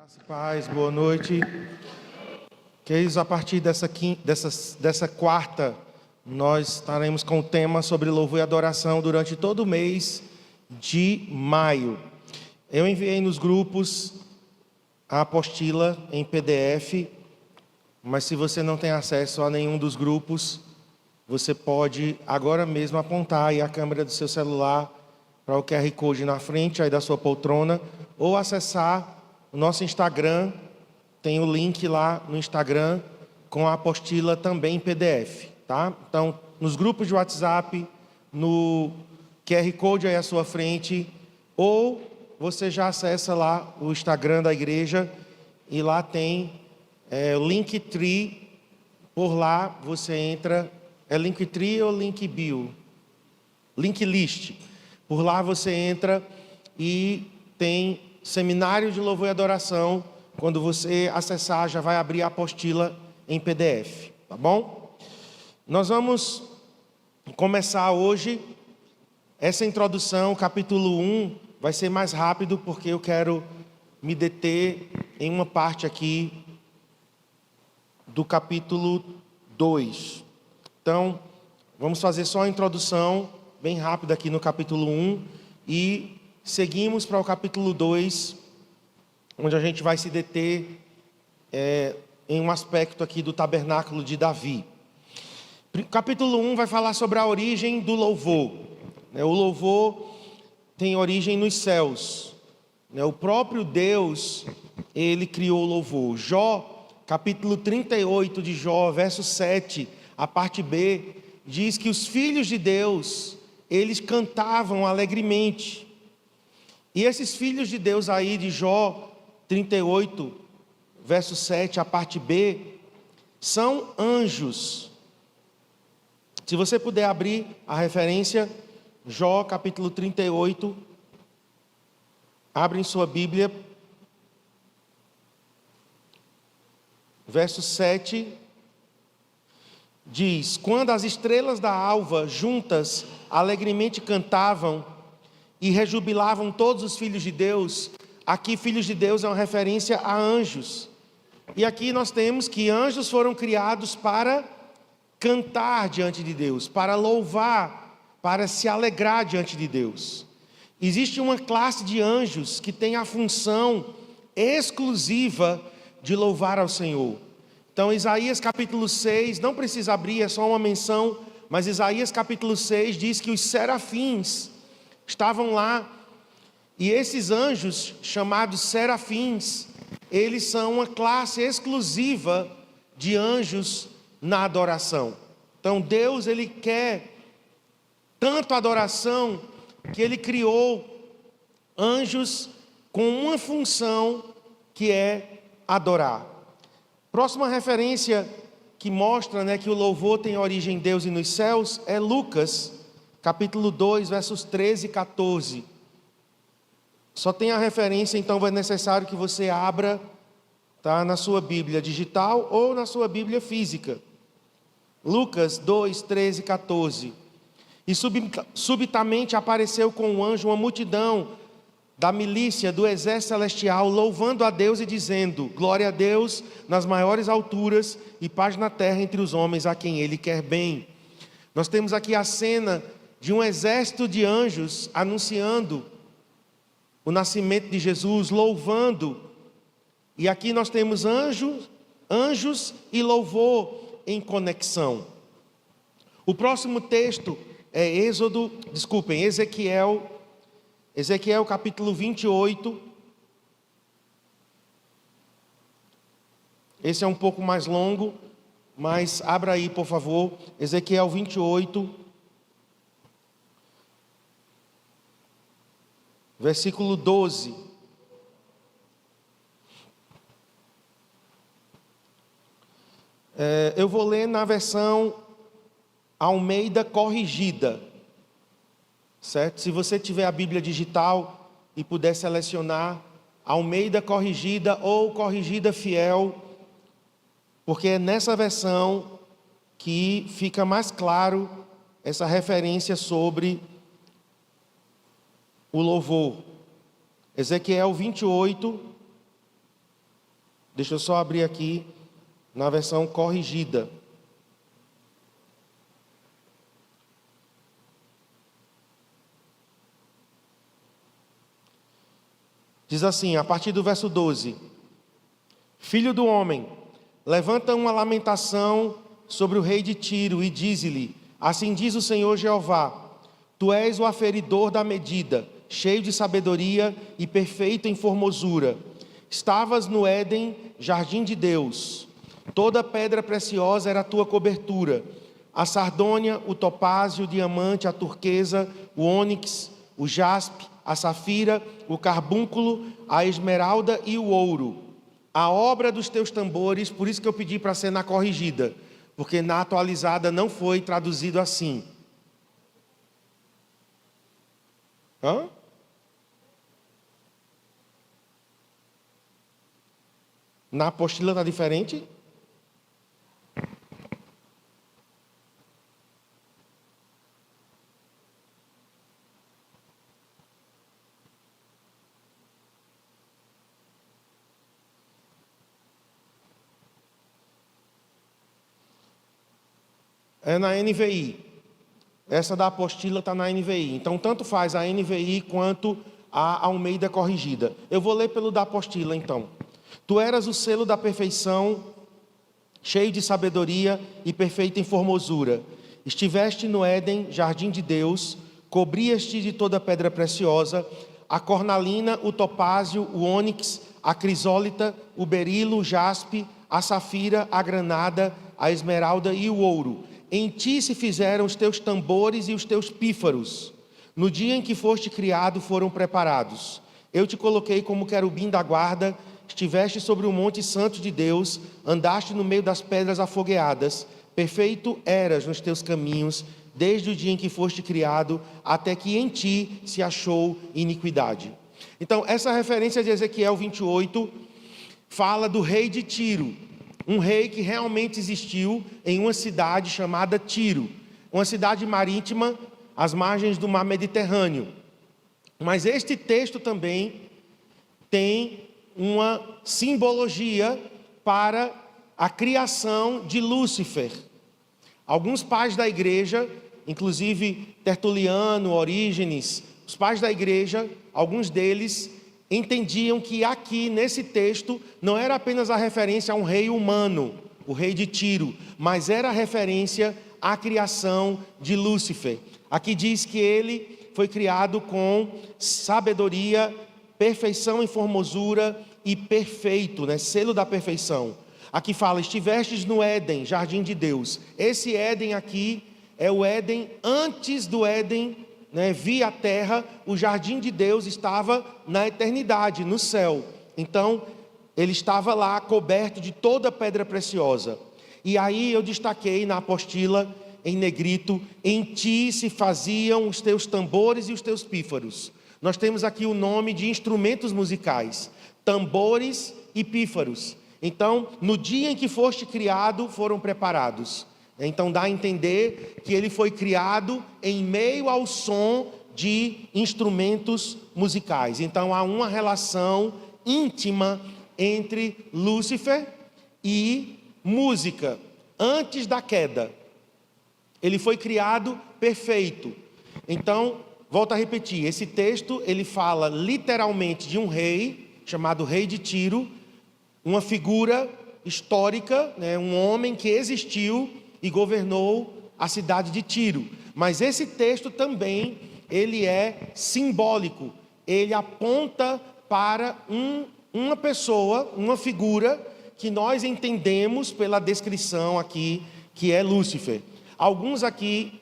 Graça e paz, boa noite. Queridos, a partir dessa quarta, nós estaremos com o tema sobre louvor e adoração durante todo o mês de maio. Eu enviei nos grupos a apostila em PDF, mas se você não tem acesso a nenhum dos grupos, você pode agora mesmo apontar aí a câmera do seu celular para o QR Code na frente aí da sua poltrona, ou acessar o nosso Instagram. Tem o link lá no Instagram com a apostila também em PDF, tá? Então, nos grupos de WhatsApp, no QR Code aí à sua frente, ou você já acessa lá o Instagram da igreja e lá tem o Linktree. Por lá você entra, é Linktree ou Linkbio? Linklist. Por lá você entra e tem seminário de louvor e adoração. Quando você acessar, já vai abrir a apostila em PDF, tá bom? Nós vamos começar hoje essa introdução, capítulo 1, vai ser mais rápido porque eu quero me deter em uma parte aqui do capítulo 2. Então, vamos fazer só a introdução bem rápida aqui no capítulo 1 e seguimos para o capítulo 2, onde a gente vai se deter em um aspecto aqui do tabernáculo de Davi. Capítulo 1 vai falar sobre a origem do louvor. O louvor tem origem nos céus. O próprio Deus, ele criou o louvor. Jó, capítulo 38 de Jó, verso 7, a parte B, diz que os filhos de Deus, eles cantavam alegremente. E esses filhos de Deus aí de Jó 38, verso 7, a parte B, são anjos. Se você puder abrir a referência, Jó capítulo 38, abre em sua Bíblia, verso 7, diz: quando as estrelas da alva juntas alegremente cantavam e rejubilavam todos os filhos de Deus. Aqui filhos de Deus é uma referência a anjos. E aqui nós temos que anjos foram criados para cantar diante de Deus, para louvar, para se alegrar diante de Deus. Existe uma classe de anjos que tem a função exclusiva de louvar ao Senhor. Então Isaías capítulo 6, não precisa abrir, é só uma menção, mas Isaías capítulo 6 diz que os serafins estavam lá, e esses anjos, chamados serafins, eles são uma classe exclusiva de anjos na adoração. Então Deus, ele quer tanto adoração, que ele criou anjos com uma função, que é adorar. Próxima referência que mostra, que o louvor tem origem em Deus e nos céus, é Lucas capítulo 2, versos 13 e 14. Só tem a referência, então é necessário que você abra, tá, na sua Bíblia digital ou na sua Bíblia física. Lucas 2, 13 e 14. E subitamente apareceu com o anjo uma multidão da milícia do exército celestial, louvando a Deus e dizendo: glória a Deus nas maiores alturas e paz na terra entre os homens a quem Ele quer bem. Nós temos aqui a cena de um exército de anjos anunciando o nascimento de Jesus, louvando. E aqui nós temos anjos e louvor em conexão. O próximo texto é Ezequiel capítulo 28. Esse é um pouco mais longo, mas abra aí, por favor, Ezequiel 28. Versículo 12. Eu vou ler na versão Almeida corrigida, certo? Se você tiver a Bíblia digital e puder selecionar Almeida corrigida ou corrigida fiel, porque é nessa versão que fica mais claro essa referência sobre o louvor. Ezequiel 28, Deixa eu só abrir aqui na versão corrigida. Diz assim, a partir do verso 12: Filho do homem, levanta uma lamentação sobre o rei de Tiro e dize-lhe: assim diz o Senhor Jeová, tu és o aferidor da medida, cheio de sabedoria e perfeito em formosura. Estavas no Éden, jardim de Deus. Toda pedra preciosa era a tua cobertura: a sardônia, o topázio, o diamante, a turquesa, o ônix, o jaspe, a safira, o carbúnculo, a esmeralda e o ouro. A obra dos teus tambores, por isso que eu pedi para ser na corrigida, porque na atualizada não foi traduzido assim. Na apostila está diferente? É na NVI. Essa da apostila está na NVI. Então, tanto faz a NVI quanto a Almeida corrigida. Eu vou ler pelo da apostila, então. Tu eras o selo da perfeição, cheio de sabedoria e perfeito em formosura. Estiveste no Éden, jardim de Deus, cobrias-te de toda pedra preciosa, a cornalina, o topázio, o ônix, a crisólita, o berilo, o jaspe, a safira, a granada, a esmeralda e o ouro. Em ti se fizeram os teus tambores e os teus pífaros. No dia em que foste criado foram preparados. Eu te coloquei como querubim da guarda, estiveste sobre o monte santo de Deus, andaste no meio das pedras afogueadas, perfeito eras nos teus caminhos, desde o dia em que foste criado, até que em ti se achou iniquidade. Então, essa referência de Ezequiel 28 fala do rei de Tiro, um rei que realmente existiu em uma cidade chamada Tiro, uma cidade marítima às margens do mar Mediterrâneo. Mas este texto também tem uma simbologia para a criação de Lúcifer. Alguns pais da igreja, inclusive Tertuliano, Orígenes, os pais da igreja, alguns deles entendiam que aqui nesse texto não era apenas a referência a um rei humano, o rei de Tiro, mas era a referência à criação de Lúcifer. Aqui diz que ele foi criado com sabedoria, perfeição em formosura e perfeito, selo da perfeição. Aqui fala, estivestes no Éden, jardim de Deus. Esse Éden aqui é o Éden antes do Éden, via a terra. O jardim de Deus estava na eternidade, no céu. Então, ele estava lá coberto de toda pedra preciosa. E aí eu destaquei na apostila, em negrito, em ti se faziam os teus tambores e os teus pífaros. Nós temos aqui o nome de instrumentos musicais, tambores e pífaros. Então, no dia em que foste criado, foram preparados. Então dá a entender que ele foi criado em meio ao som de instrumentos musicais. Então há uma relação íntima entre Lúcifer e música. Antes da queda, ele foi criado perfeito. Então, volto a repetir, esse texto ele fala literalmente de um rei, chamado rei de Tiro, uma figura histórica, um homem que existiu e governou a cidade de Tiro. Mas esse texto também, ele é simbólico. Ele aponta para uma pessoa, uma figura que nós entendemos pela descrição aqui, que é Lúcifer. Alguns aqui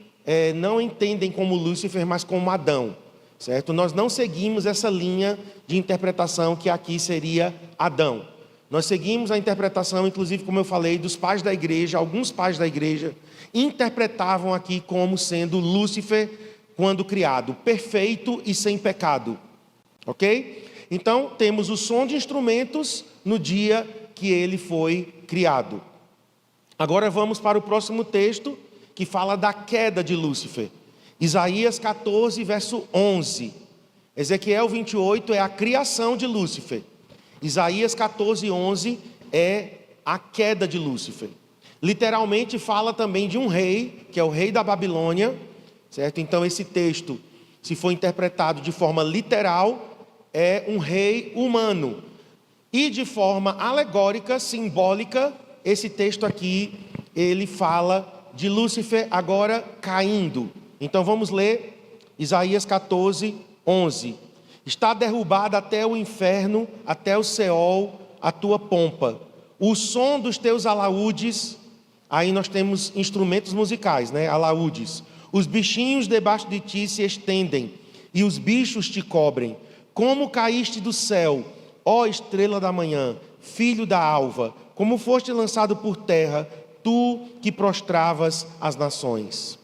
não entendem como Lúcifer, mas como Adão, certo? Nós não seguimos essa linha de interpretação que aqui seria Adão. Nós seguimos a interpretação, inclusive, como eu falei, dos pais da igreja. Alguns pais da igreja interpretavam aqui como sendo Lúcifer, quando criado, perfeito e sem pecado. Ok? Então, temos o som de instrumentos no dia que ele foi criado. Agora vamos para o próximo texto, que fala da queda de Lúcifer. Isaías 14, verso 11. Ezequiel 28 é a criação de Lúcifer. Isaías 14, 11 é a queda de Lúcifer. Literalmente fala também de um rei, que é o rei da Babilônia, certo? Então esse texto, se for interpretado de forma literal, é um rei humano. E de forma alegórica, simbólica, esse texto aqui, ele fala de Lúcifer agora caindo. Então vamos ler Isaías 14, 11. Está derrubada até o inferno, até o Seol, a tua pompa. O som dos teus alaúdes, aí nós temos instrumentos musicais, né? Alaúdes. Os bichinhos debaixo de ti se estendem, e os bichos te cobrem. Como caíste do céu, ó estrela da manhã, filho da alva, como foste lançado por terra, tu que prostravas as nações.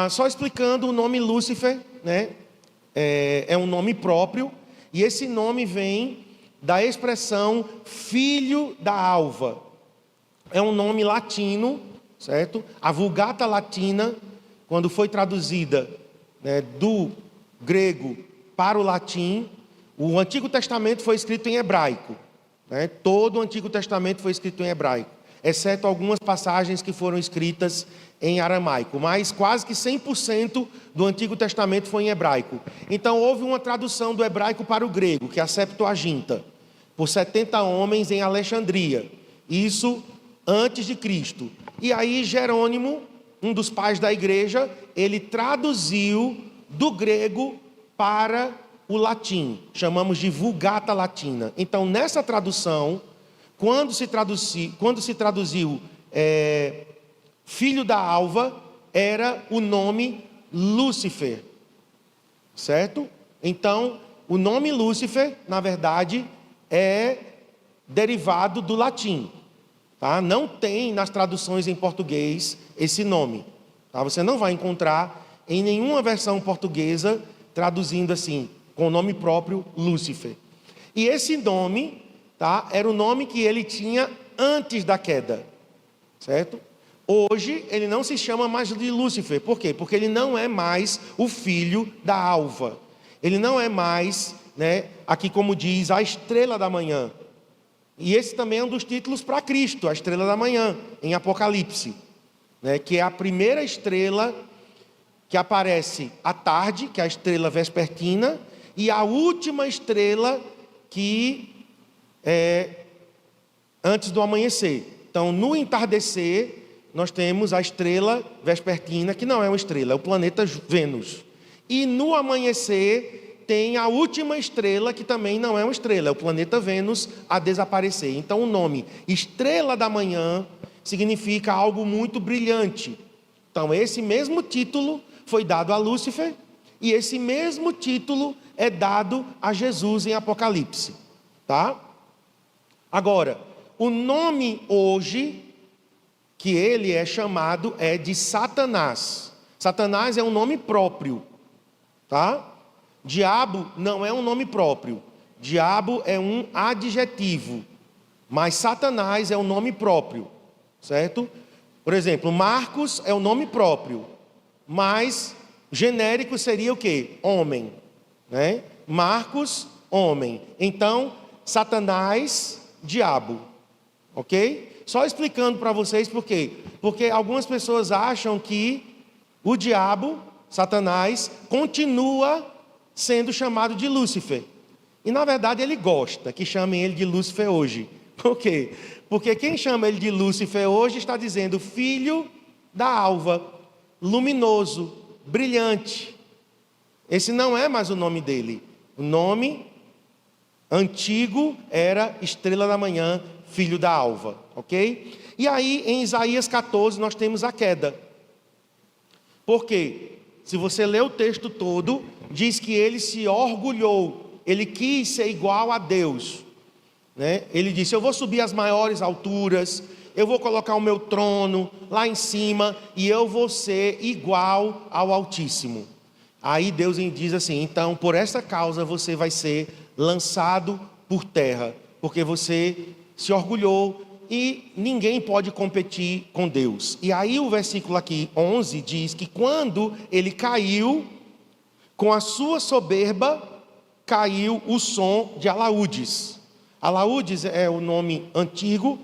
Só explicando, o nome Lúcifer, né, é um nome próprio, e esse nome vem da expressão filho da alva. É um nome latino, certo? A Vulgata Latina, quando foi traduzida, né, do grego para o latim, o Antigo Testamento foi escrito em hebraico, né? Todo o Antigo Testamento foi escrito em hebraico, exceto algumas passagens que foram escritas em aramaico, mas quase que 100% do Antigo Testamento foi em hebraico. Então houve uma tradução do hebraico para o grego, que é a Septuaginta, por 70 homens em Alexandria, isso antes de Cristo. E aí Jerônimo, um dos pais da igreja, ele traduziu do grego para o latim, chamamos de Vulgata Latina. Então nessa tradução, quando se traduziu filho da alva, era o nome Lúcifer, certo? Então o nome Lúcifer, na verdade, é derivado do latim, tá? Não tem nas traduções em português esse nome, tá? Você não vai encontrar em nenhuma versão portuguesa traduzindo assim, com o nome próprio Lúcifer. E esse nome, tá, era o nome que ele tinha antes da queda, certo? Hoje ele não se chama mais de Lúcifer. Por quê? Porque ele não é mais o filho da alva. Ele não é mais, né, aqui como diz, a estrela da manhã. E esse também é um dos títulos para Cristo, a estrela da manhã, em Apocalipse, né, que é a primeira estrela que aparece à tarde, que é a estrela vespertina, e a última estrela que é antes do amanhecer. Então, no entardecer, nós temos a estrela vespertina, que não é uma estrela, é o planeta Vênus. E no amanhecer, tem a última estrela, que também não é uma estrela, é o planeta Vênus a desaparecer. Então, o nome Estrela da Manhã significa algo muito brilhante. Então, esse mesmo título foi dado a Lúcifer, e esse mesmo título é dado a Jesus em Apocalipse, tá? Agora, o nome hoje que ele é chamado é de Satanás. Satanás é um nome próprio, tá? Diabo não é um nome próprio. Diabo é um adjetivo, mas Satanás é um nome próprio, certo? Por exemplo, Marcos é o nome próprio, mas genérico seria o quê? Homem, né? Marcos, homem. Então, Satanás, diabo, ok? Só explicando para vocês por quê. Porque algumas pessoas acham que o diabo, Satanás, continua sendo chamado de Lúcifer. E na verdade ele gosta que chamem ele de Lúcifer hoje. Por quê? Porque quem chama ele de Lúcifer hoje está dizendo filho da alva, luminoso, brilhante. Esse não é mais o nome dele. O nome antigo era estrela da manhã, filho da alva, ok? E aí em Isaías 14 nós temos a queda. Por quê? Se você ler o texto todo, diz que ele se orgulhou, ele quis ser igual a Deus, né? Ele disse, eu vou subir às maiores alturas, eu vou colocar o meu trono lá em cima, e eu vou ser igual ao Altíssimo. Aí Deus diz assim, então por essa causa você vai ser lançado por terra, porque você se orgulhou, e ninguém pode competir com Deus. E aí o versículo aqui, 11, diz que quando ele caiu, com a sua soberba, caiu o som de alaúdes. Alaúdes é o nome antigo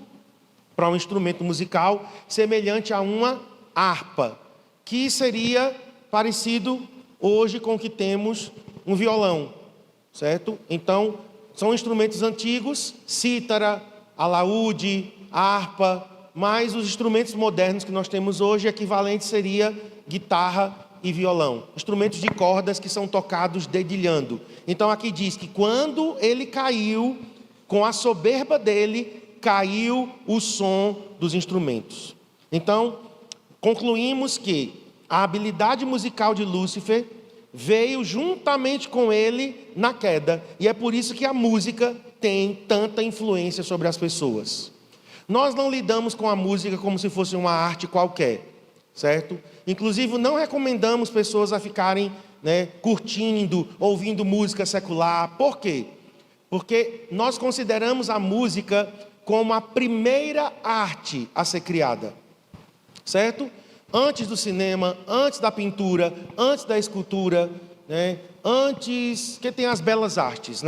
para um instrumento musical semelhante a uma harpa, que seria parecido hoje com o que temos um violão, certo? Então, são instrumentos antigos, cítara, alaúde, harpa, mas os instrumentos modernos que nós temos hoje, equivalente seria guitarra e violão. Instrumentos de cordas que são tocados dedilhando. Então aqui diz que quando ele caiu, com a soberba dele, caiu o som dos instrumentos. Então, concluímos que a habilidade musical de Lúcifer veio juntamente com ele na queda, e é por isso que a música tem tanta influência sobre as pessoas. Nós não lidamos com a música como se fosse uma arte qualquer, certo? Inclusive, não recomendamos pessoas a ficarem, curtindo, ouvindo música secular. Por quê? Porque nós consideramos a música como a primeira arte a ser criada, certo? Antes do cinema, antes da pintura, antes da escultura, antes, que tem as belas artes,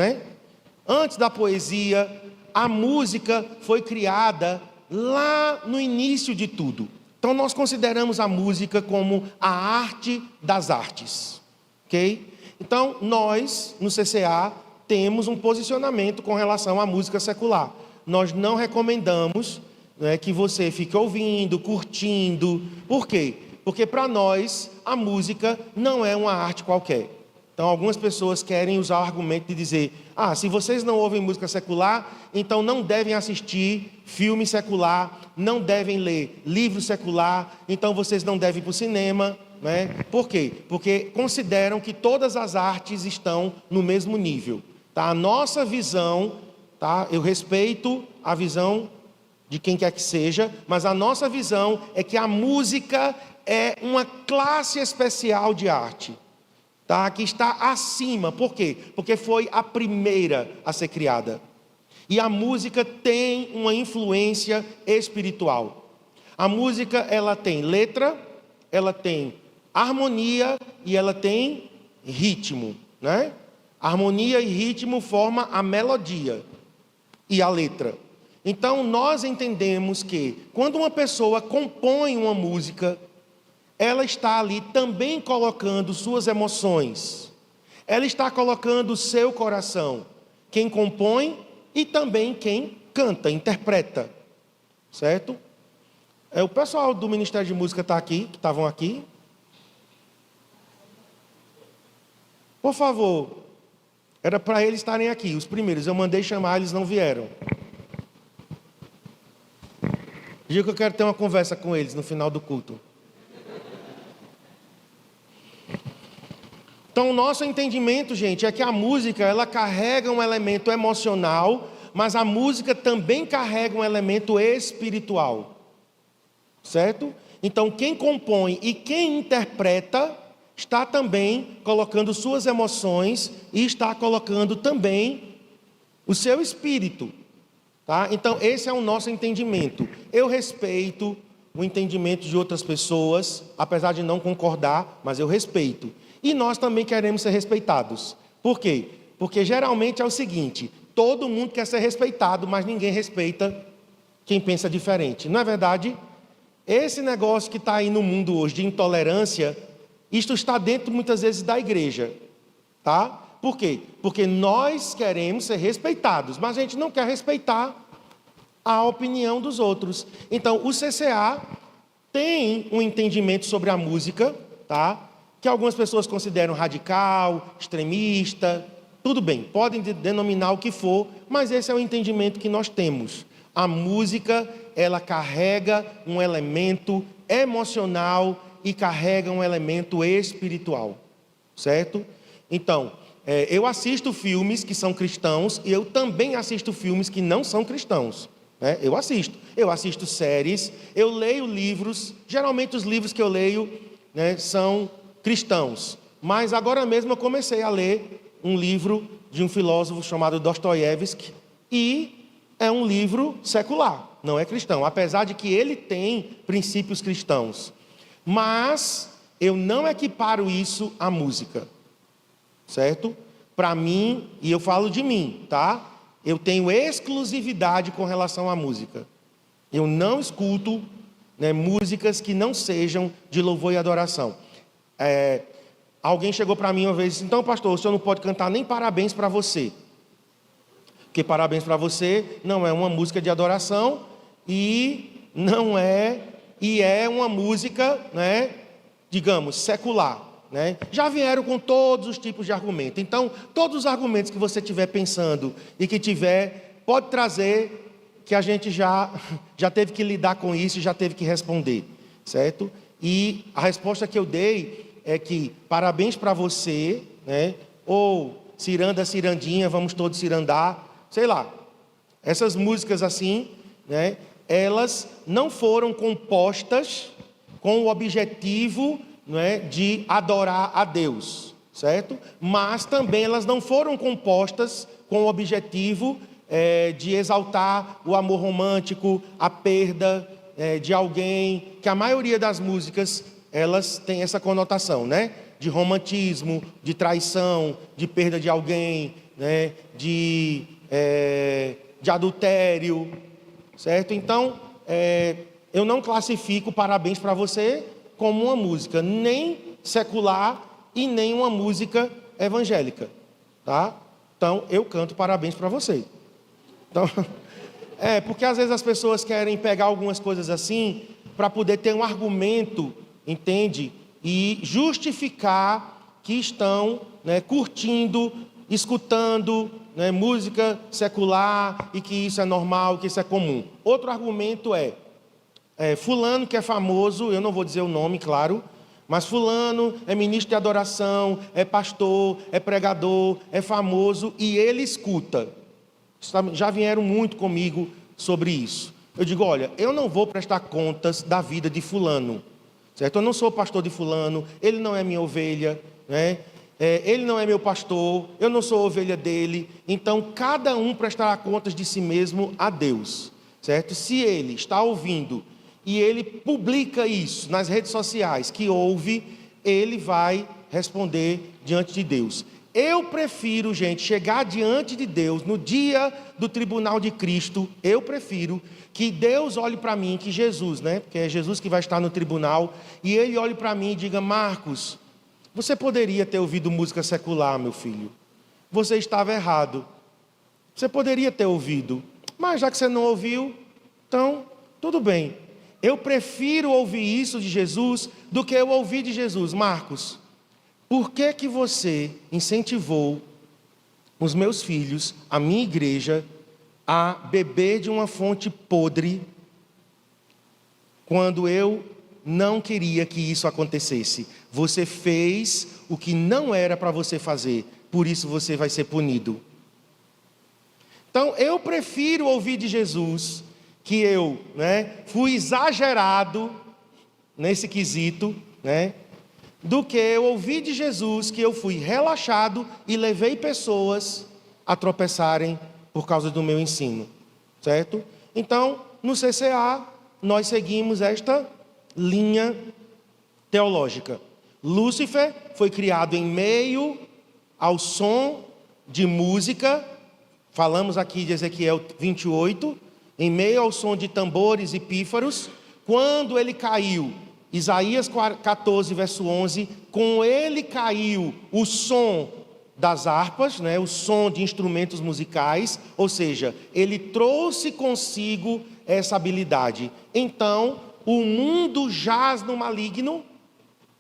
antes da poesia, a música foi criada lá no início de tudo. Então nós consideramos a música como a arte das artes, ok? Então nós, no CCA, temos um posicionamento com relação à música secular. Nós não recomendamos que você fique ouvindo, curtindo. Por quê? Porque para nós a música não é uma arte qualquer. Então algumas pessoas querem usar o argumento de dizer: se vocês não ouvem música secular, então não devem assistir filme secular, não devem ler livro secular, então vocês não devem ir para o cinema. Por quê? Porque consideram que todas as artes estão no mesmo nível. A nossa visão, eu respeito a visão de quem quer que seja, mas a nossa visão é que a música é uma classe especial de arte, que está acima. Por quê? Porque foi a primeira a ser criada. E a música tem uma influência espiritual. A música, ela tem letra, ela tem harmonia e ela tem ritmo, Harmonia e ritmo formam a melodia e a letra. Então nós entendemos que quando uma pessoa compõe uma música, ela está ali também colocando suas emoções, ela está colocando o seu coração, quem compõe e também quem canta, interpreta, certo? O pessoal do Ministério de Música está aqui, que estavam aqui. Por favor, era para eles estarem aqui, os primeiros, eu mandei chamar, eles não vieram. Digo que eu quero ter uma conversa com eles no final do culto. Então, o nosso entendimento, gente, é que a música, ela carrega um elemento emocional, mas a música também carrega um elemento espiritual, certo? Então, quem compõe e quem interpreta está também colocando suas emoções e está colocando também o seu espírito. Então, esse é o nosso entendimento. Eu respeito o entendimento de outras pessoas, apesar de não concordar, mas eu respeito. E nós também queremos ser respeitados. Por quê? Porque geralmente é o seguinte: todo mundo quer ser respeitado, mas ninguém respeita quem pensa diferente. Não é verdade? Esse negócio que está aí no mundo hoje de intolerância, isto está dentro muitas vezes da igreja. Por quê? Porque nós queremos ser respeitados, mas a gente não quer respeitar a opinião dos outros. Então, o CCA tem um entendimento sobre a música, que algumas pessoas consideram radical, extremista. Tudo bem, podem denominar o que for, mas esse é o entendimento que nós temos. A música, ela carrega um elemento emocional e carrega um elemento espiritual, certo? Então, eu assisto filmes que são cristãos e eu também assisto filmes que não são cristãos. Eu assisto séries, eu leio livros. Geralmente os livros que eu leio são cristãos, mas agora mesmo eu comecei a ler um livro de um filósofo chamado Dostoiévski, e é um livro secular, não é cristão, apesar de que ele tem princípios cristãos, mas eu não equiparo isso à música, certo? Para mim, e eu falo de mim, eu tenho exclusividade com relação à música. Eu não escuto, né, músicas que não sejam de louvor e adoração. Alguém chegou para mim uma vez e disse: então, pastor, o senhor não pode cantar nem parabéns para você. Porque parabéns para você não é uma música de adoração e não é, e é uma música, né, digamos, secular. Né? Já vieram com todos os tipos de argumento. Então, todos os argumentos que você estiver pensando e que tiver, pode trazer, que a gente já teve que lidar com isso e já teve que responder, certo? E a resposta que eu dei é que parabéns para você, né? Ou ciranda, cirandinha, vamos todos cirandar, sei lá. Essas músicas assim, né? Elas não foram compostas com o objetivo, não é, de adorar a Deus, certo? Mas também elas não foram compostas com o objetivo de exaltar o amor romântico, a perda de alguém, que a maioria das músicas, elas têm essa conotação, né? De romantismo, de traição, de perda de alguém, né? De adultério, certo? Então, eu não classifico parabéns para você como uma música nem secular e nem uma música evangélica, tá? Então, eu canto parabéns para você. Então, porque às vezes as pessoas querem pegar algumas coisas assim para poder ter um argumento, entende? E justificar que estão, né, curtindo, escutando, né, música secular e que isso é normal, que isso é comum. Outro argumento fulano que é famoso, eu não vou dizer o nome, claro, mas fulano é ministro de adoração, é pastor, é pregador, é famoso e ele escuta. Já vieram muito comigo sobre isso. Eu digo, olha, eu não vou prestar contas da vida de fulano, certo? Eu não sou pastor de fulano, ele não é minha ovelha, né? Ele não é meu pastor, eu não sou ovelha dele. Então, cada um prestará contas de si mesmo a Deus, certo? Se ele está ouvindo e ele publica isso nas redes sociais, que ouve, ele vai responder diante de Deus. Eu prefiro, gente, chegar diante de Deus no dia do tribunal de Cristo. Eu prefiro que Deus olhe para mim, que Jesus, né? Porque é Jesus que vai estar no tribunal, e ele olhe para mim e diga: Marcos, você poderia ter ouvido música secular, meu filho. Você estava errado. Você poderia ter ouvido, mas já que você não ouviu, então tudo bem. Eu prefiro ouvir isso de Jesus do que eu ouvir de Jesus. Marcos, por que que você incentivou os meus filhos, a minha igreja, a beber de uma fonte podre, quando eu não queria que isso acontecesse? Você fez o que não era para você fazer, por isso você vai ser punido. Então, eu prefiro ouvir de Jesus que eu, né, fui exagerado nesse quesito, né, do que eu ouvi de Jesus que eu fui relaxado e levei pessoas a tropeçarem por causa do meu ensino, certo? Então, no CCA, nós seguimos esta linha teológica. Lúcifer foi criado em meio ao som de música, falamos aqui de Ezequiel 28, em meio ao som de tambores e pífaros. Quando ele caiu, Isaías 14, verso 11, com ele caiu o som das harpas, né, o som de instrumentos musicais, ou seja, ele trouxe consigo essa habilidade. Então, o mundo jaz no maligno.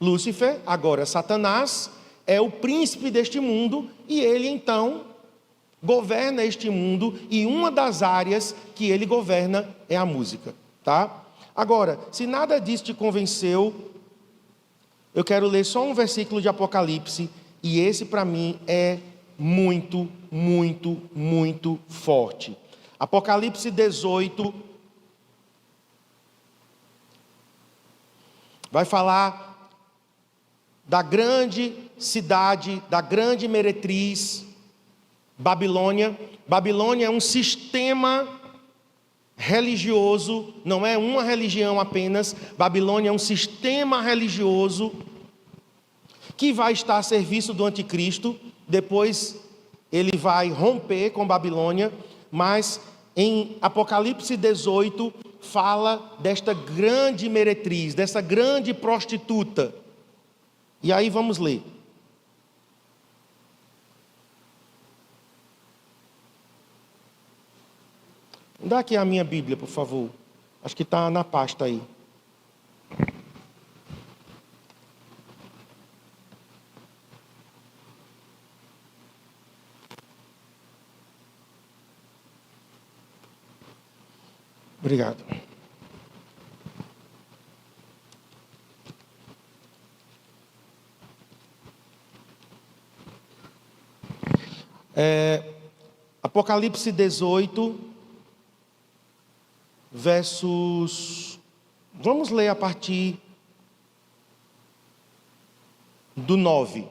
Lúcifer, agora Satanás, é o príncipe deste mundo, e ele então governa este mundo, e uma das áreas que ele governa é a música, tá? Agora, se nada disso te convenceu, eu quero ler só um versículo de Apocalipse, e esse para mim é muito, muito, muito forte. Apocalipse 18 vai falar da grande cidade, da grande meretriz, Babilônia. Babilônia é um sistema religioso, não é uma religião apenas. Babilônia é um sistema religioso que vai estar a serviço do anticristo. Depois ele vai romper com Babilônia. mas em Apocalipse 18 fala desta grande meretriz, dessa grande prostituta. E aí vamos ler. Dá aqui a minha Bíblia, por favor. Acho que está na pasta aí. Obrigado. Apocalipse 18, versos... Vamos ler a partir do 9,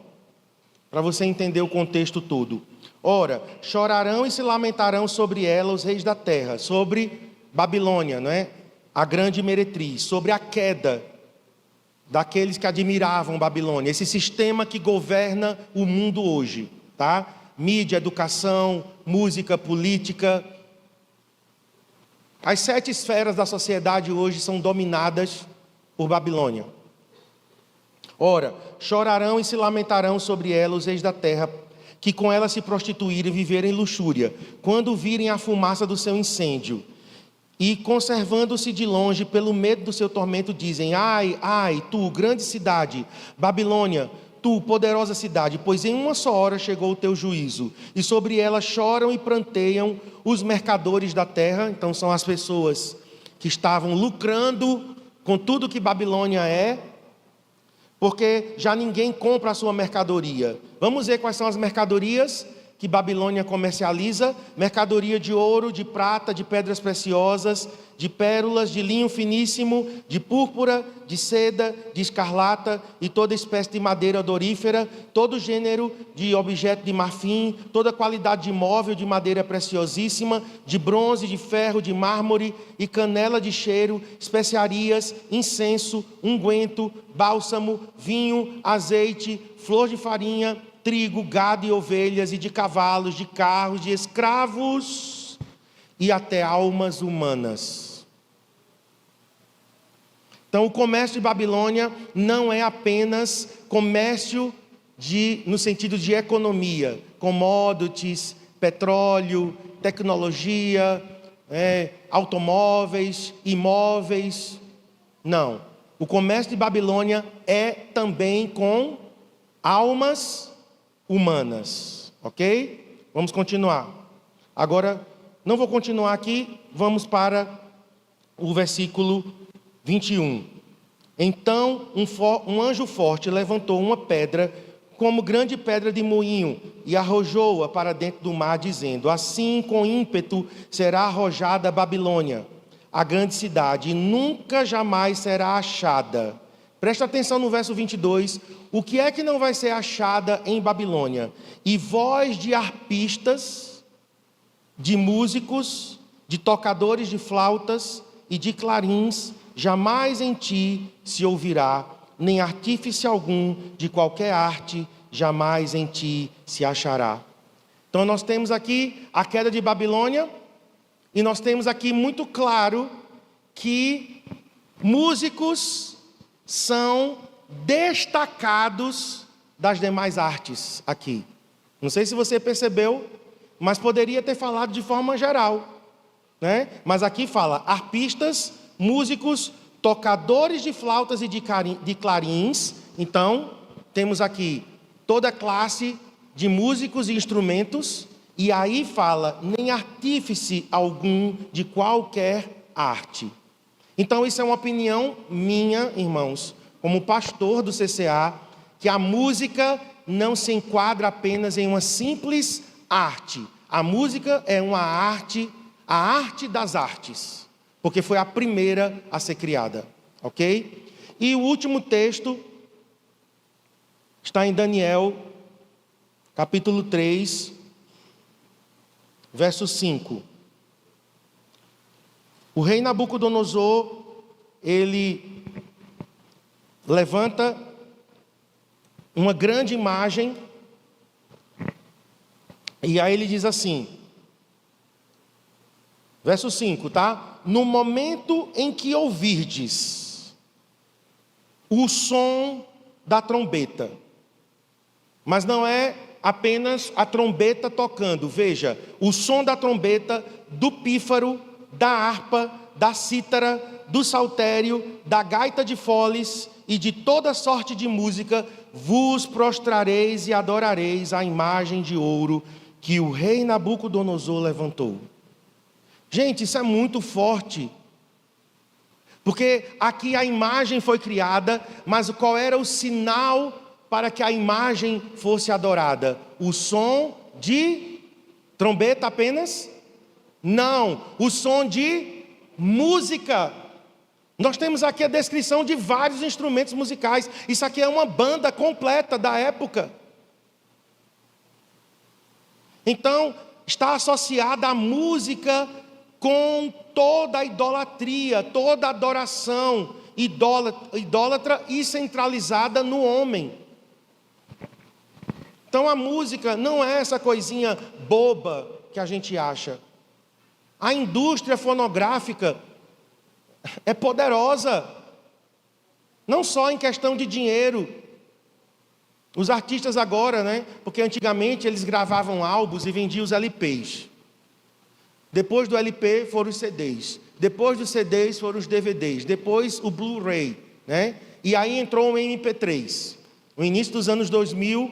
para você entender o contexto todo. Ora, chorarão e se lamentarão sobre ela os reis da terra, sobre Babilônia, não é? A grande meretriz, sobre a queda daqueles que admiravam Babilônia, esse sistema que governa o mundo hoje, tá? Mídia, educação, música, política. As 7 esferas da sociedade hoje são dominadas por Babilônia. Ora, chorarão e se lamentarão sobre ela os reis da terra, que com ela se prostituírem e viverem em luxúria, quando virem a fumaça do seu incêndio. E conservando-se de longe pelo medo do seu tormento, dizem: ai, ai, tu, grande cidade, Babilônia, tu, poderosa cidade, pois em uma só hora chegou o teu juízo. E sobre ela choram e pranteiam os mercadores da terra. Então são as pessoas que estavam lucrando com tudo que Babilônia é, porque já ninguém compra a sua mercadoria. Vamos ver quais são as mercadorias que Babilônia comercializa: mercadoria de ouro, de prata, de pedras preciosas, de pérolas, de linho finíssimo, de púrpura, de seda, de escarlata e toda espécie de madeira odorífera, todo gênero de objeto de marfim, toda qualidade de móvel de madeira preciosíssima, de bronze, de ferro, de mármore e canela de cheiro, especiarias, incenso, unguento, bálsamo, vinho, azeite, flor de farinha, trigo, gado e ovelhas, e de cavalos, de carros, de escravos e até almas humanas. Então o comércio de Babilônia não é apenas comércio no sentido de economia, commodities, petróleo, tecnologia, automóveis, imóveis. Não, o comércio de Babilônia é também com almas humanas, ok? Vamos continuar. Agora, não vou continuar aqui, vamos para o versículo 21. Então, um anjo forte levantou uma pedra, como grande pedra de moinho, e arrojou-a para dentro do mar, dizendo: assim, com ímpeto, será arrojada a Babilônia, a grande cidade, e nunca jamais será achada. Presta atenção no verso 22, o que é que não vai ser achada em Babilônia? E voz de arpistas, de músicos, de tocadores de flautas e de clarins, jamais em ti se ouvirá, nem artífice algum de qualquer arte, jamais em ti se achará. Então nós temos aqui a queda de Babilônia, e nós temos aqui muito claro que músicos são destacados das demais artes aqui. Não sei se você percebeu, mas poderia ter falado de forma geral, né? Mas aqui fala arpistas, músicos, tocadores de flautas e de clarins. Então, temos aqui toda classe de músicos e instrumentos, e aí fala, nem artífice algum de qualquer arte. Então, isso é uma opinião minha, irmãos, como pastor do CCA, que a música não se enquadra apenas em uma simples arte. A música é uma arte, a arte das artes, porque foi a primeira a ser criada, ok? E o último texto está em Daniel, capítulo 3, verso 5. O rei Nabucodonosor, ele levanta uma grande imagem, e aí ele diz assim: Verso 5, tá? No momento em que ouvirdes o som da trombeta. Mas não é apenas a trombeta tocando. Veja, o som da trombeta, do pífaro, da harpa, da cítara, do saltério, da gaita de foles e de toda sorte de música, vos prostrareis e adorareis a imagem de ouro que o rei Nabucodonosor levantou. Gente, isso é muito forte. Porque aqui a imagem foi criada, mas qual era o sinal para que a imagem fosse adorada? O som de trombeta apenas? Não, o som de música. Nós temos aqui a descrição de vários instrumentos musicais. Isso aqui é uma banda completa da época. Então, está associada a música com toda a idolatria, toda a adoração idólatra e centralizada no homem. Então a música não é essa coisinha boba que a gente acha. A indústria fonográfica é poderosa, não só em questão de dinheiro. Os artistas agora, né? Porque antigamente eles gravavam álbuns e vendiam os LPs. Depois do LP foram os CDs. Depois dos CDs foram os DVDs. Depois o Blu-ray, né? E aí entrou o MP3. No início dos anos 2000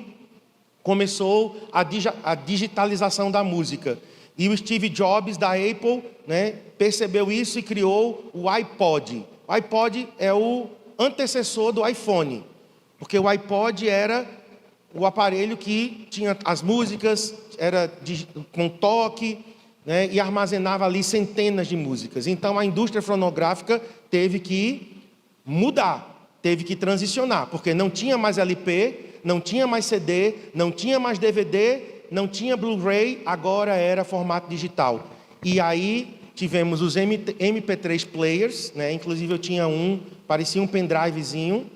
começou a digitalização da música. E o Steve Jobs da Apple, né, percebeu isso e criou o iPod. O iPod é o antecessor do iPhone. Porque o iPod era o aparelho que tinha as músicas, era com toque, né, e armazenava ali centenas de músicas. Então a indústria fonográfica teve que mudar, teve que transicionar, porque não tinha mais LP, não tinha mais CD, não tinha mais DVD, não tinha Blu-ray, agora era formato digital. E aí tivemos os MP3 players, né, inclusive eu tinha um, parecia um pendrivezinho,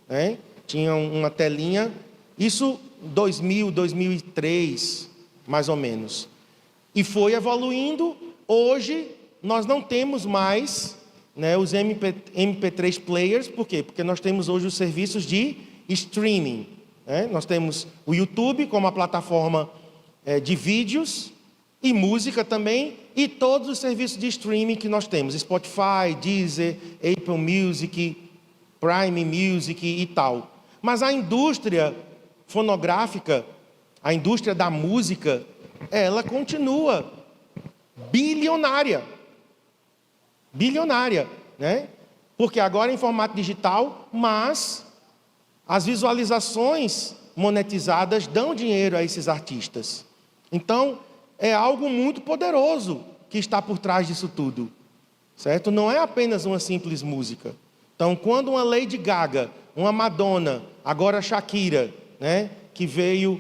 né, tinha uma telinha, isso 2000, 2003, mais ou menos. E foi evoluindo. Hoje nós não temos mais, né, os MP3 players. Por quê? Porque nós temos hoje os serviços de streaming, né? Nós temos o YouTube como a plataforma de vídeos e música também, e todos os serviços de streaming que nós temos, Spotify, Deezer, Apple Music, Prime Music e tal. Mas a indústria fonográfica, a indústria da música, ela continua bilionária, né? Porque agora é em formato digital, mas as visualizações monetizadas dão dinheiro a esses artistas. Então, é algo muito poderoso que está por trás disso tudo, certo? Não é apenas uma simples música. Então, quando uma Lady Gaga, uma Madonna, agora Shakira, né, que veio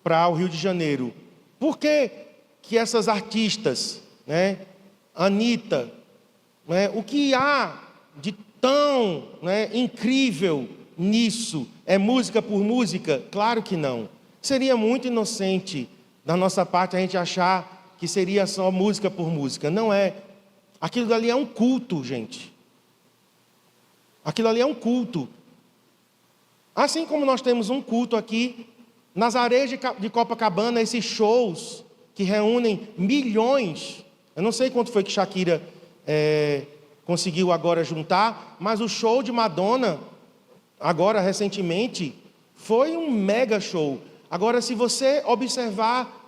para o Rio de Janeiro, por que essas artistas, né, Anitta, né, o que há de tão, né, incrível nisso? É música por música? Claro que não. Seria muito inocente da nossa parte a gente achar que seria só música por música. Não é. Aquilo dali é um culto, gente. Aquilo ali é um culto. Assim como nós temos um culto aqui nas areias de Copacabana, esses shows que reúnem milhões. Eu não sei quanto foi que Shakira conseguiu agora juntar, mas o show de Madonna, agora recentemente, foi um mega show. Agora, se você observar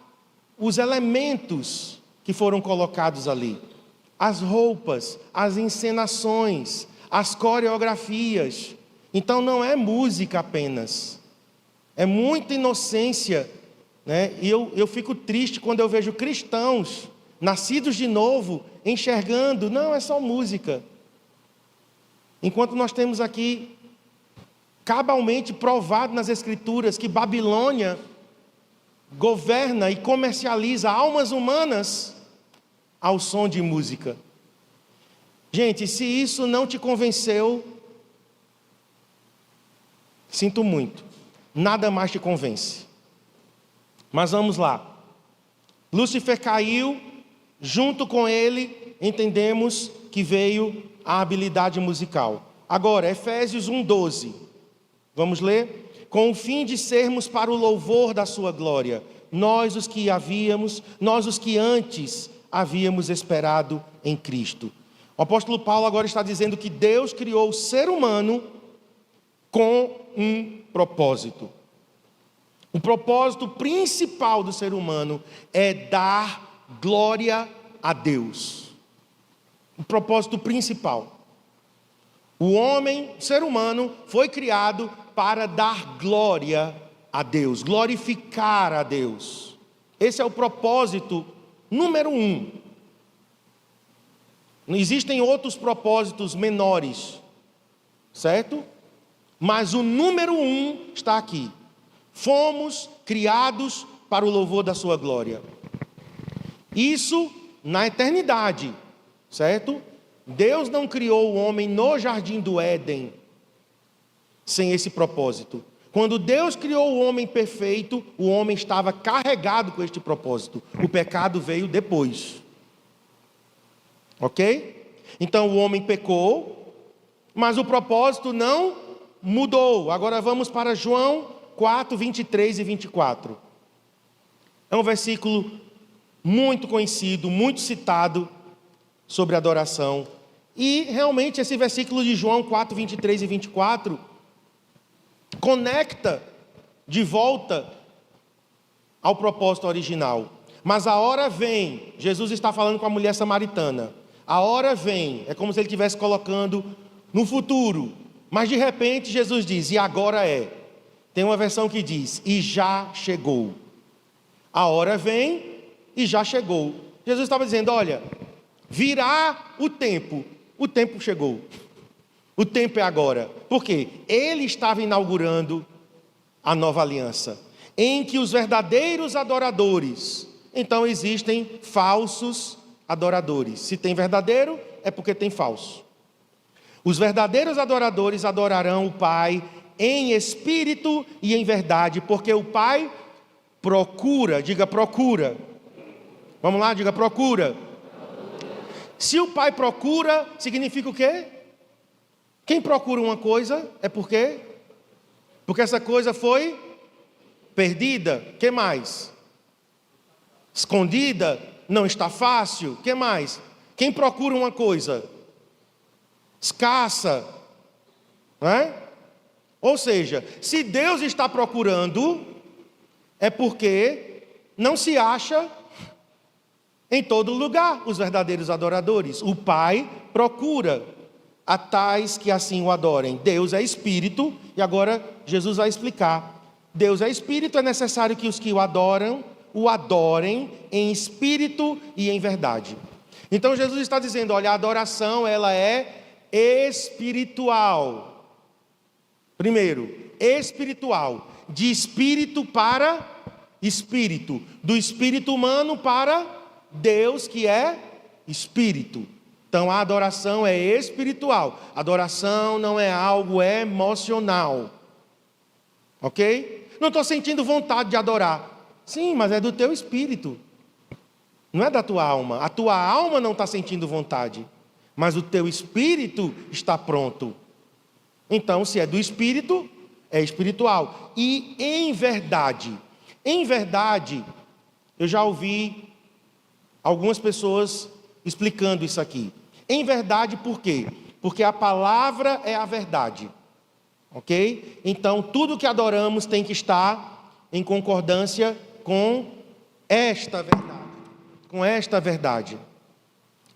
os elementos que foram colocados ali, as roupas, as encenações, as coreografias, então não é música apenas, é muita inocência, né? E eu fico triste quando eu vejo cristãos nascidos de novo enxergando, não é só música, enquanto nós temos aqui cabalmente provado nas Escrituras que Babilônia governa e comercializa almas humanas ao som de música. Gente, se isso não te convenceu, sinto muito, nada mais te convence. Mas vamos lá. Lúcifer caiu, junto com ele entendemos que veio a habilidade musical. Agora, Efésios 1:12. Vamos ler? Com o fim de sermos para o louvor da sua glória, nós os que antes havíamos esperado em Cristo. O apóstolo Paulo agora está dizendo que Deus criou o ser humano com um propósito. O propósito principal do ser humano é dar glória a Deus. O propósito principal. O homem, o ser humano, foi criado para dar glória a Deus, glorificar a Deus. Esse é o propósito número 1. Não existem outros propósitos menores, certo? Mas o número 1 está aqui. Fomos criados para o louvor da sua glória. Isso na eternidade, certo? Deus não criou o homem no jardim do Éden sem esse propósito. Quando Deus criou o homem perfeito, o homem estava carregado com este propósito. O pecado veio depois. Ok? Então o homem pecou, mas o propósito não mudou. Agora vamos para João 4, 23 e 24. É um versículo muito conhecido, muito citado sobre adoração. E realmente esse versículo de João 4, 23 e 24 conecta de volta ao propósito original. Mas a hora vem, Jesus está falando com a mulher samaritana. A hora vem, é como se ele estivesse colocando no futuro. Mas de repente Jesus diz, e agora é. Tem uma versão que diz, e já chegou. A hora vem e já chegou. Jesus estava dizendo, olha, virá o tempo chegou. O tempo é agora. Por quê? Ele estava inaugurando a nova aliança, em que os verdadeiros adoradores, então existem falsos adoradores. Se tem verdadeiro, é porque tem falso. Os verdadeiros adoradores adorarão o Pai em espírito e em verdade, porque o Pai procura, diga procura. Vamos lá, diga procura. Se o Pai procura, significa o quê? Quem procura uma coisa é porque essa coisa foi perdida. O que mais? Escondida, não está fácil. O que mais? Quem procura uma coisa escassa, não é? Ou seja, se Deus está procurando, é porque não se acha em todo lugar os verdadeiros adoradores. O Pai procura a tais que assim o adorem. Deus é espírito, e agora Jesus vai explicar. Deus é espírito, é necessário que os que o adorem em espírito e em verdade. Então Jesus está dizendo, olha, a adoração ela é espiritual. Primeiro, espiritual, de espírito para espírito, do espírito humano para Deus que é espírito. Então a adoração é espiritual. Adoração não é algo emocional. Ok? Não estou sentindo vontade de adorar. Sim, mas é do teu espírito. Não é da tua alma. A tua alma não está sentindo vontade. Mas o teu espírito está pronto. Então, se é do espírito, é espiritual. E em verdade, eu já ouvi algumas pessoas explicando isso aqui. Em verdade, por quê? Porque a palavra é a verdade. Ok? Então, tudo que adoramos tem que estar em concordância com esta verdade. Com esta verdade.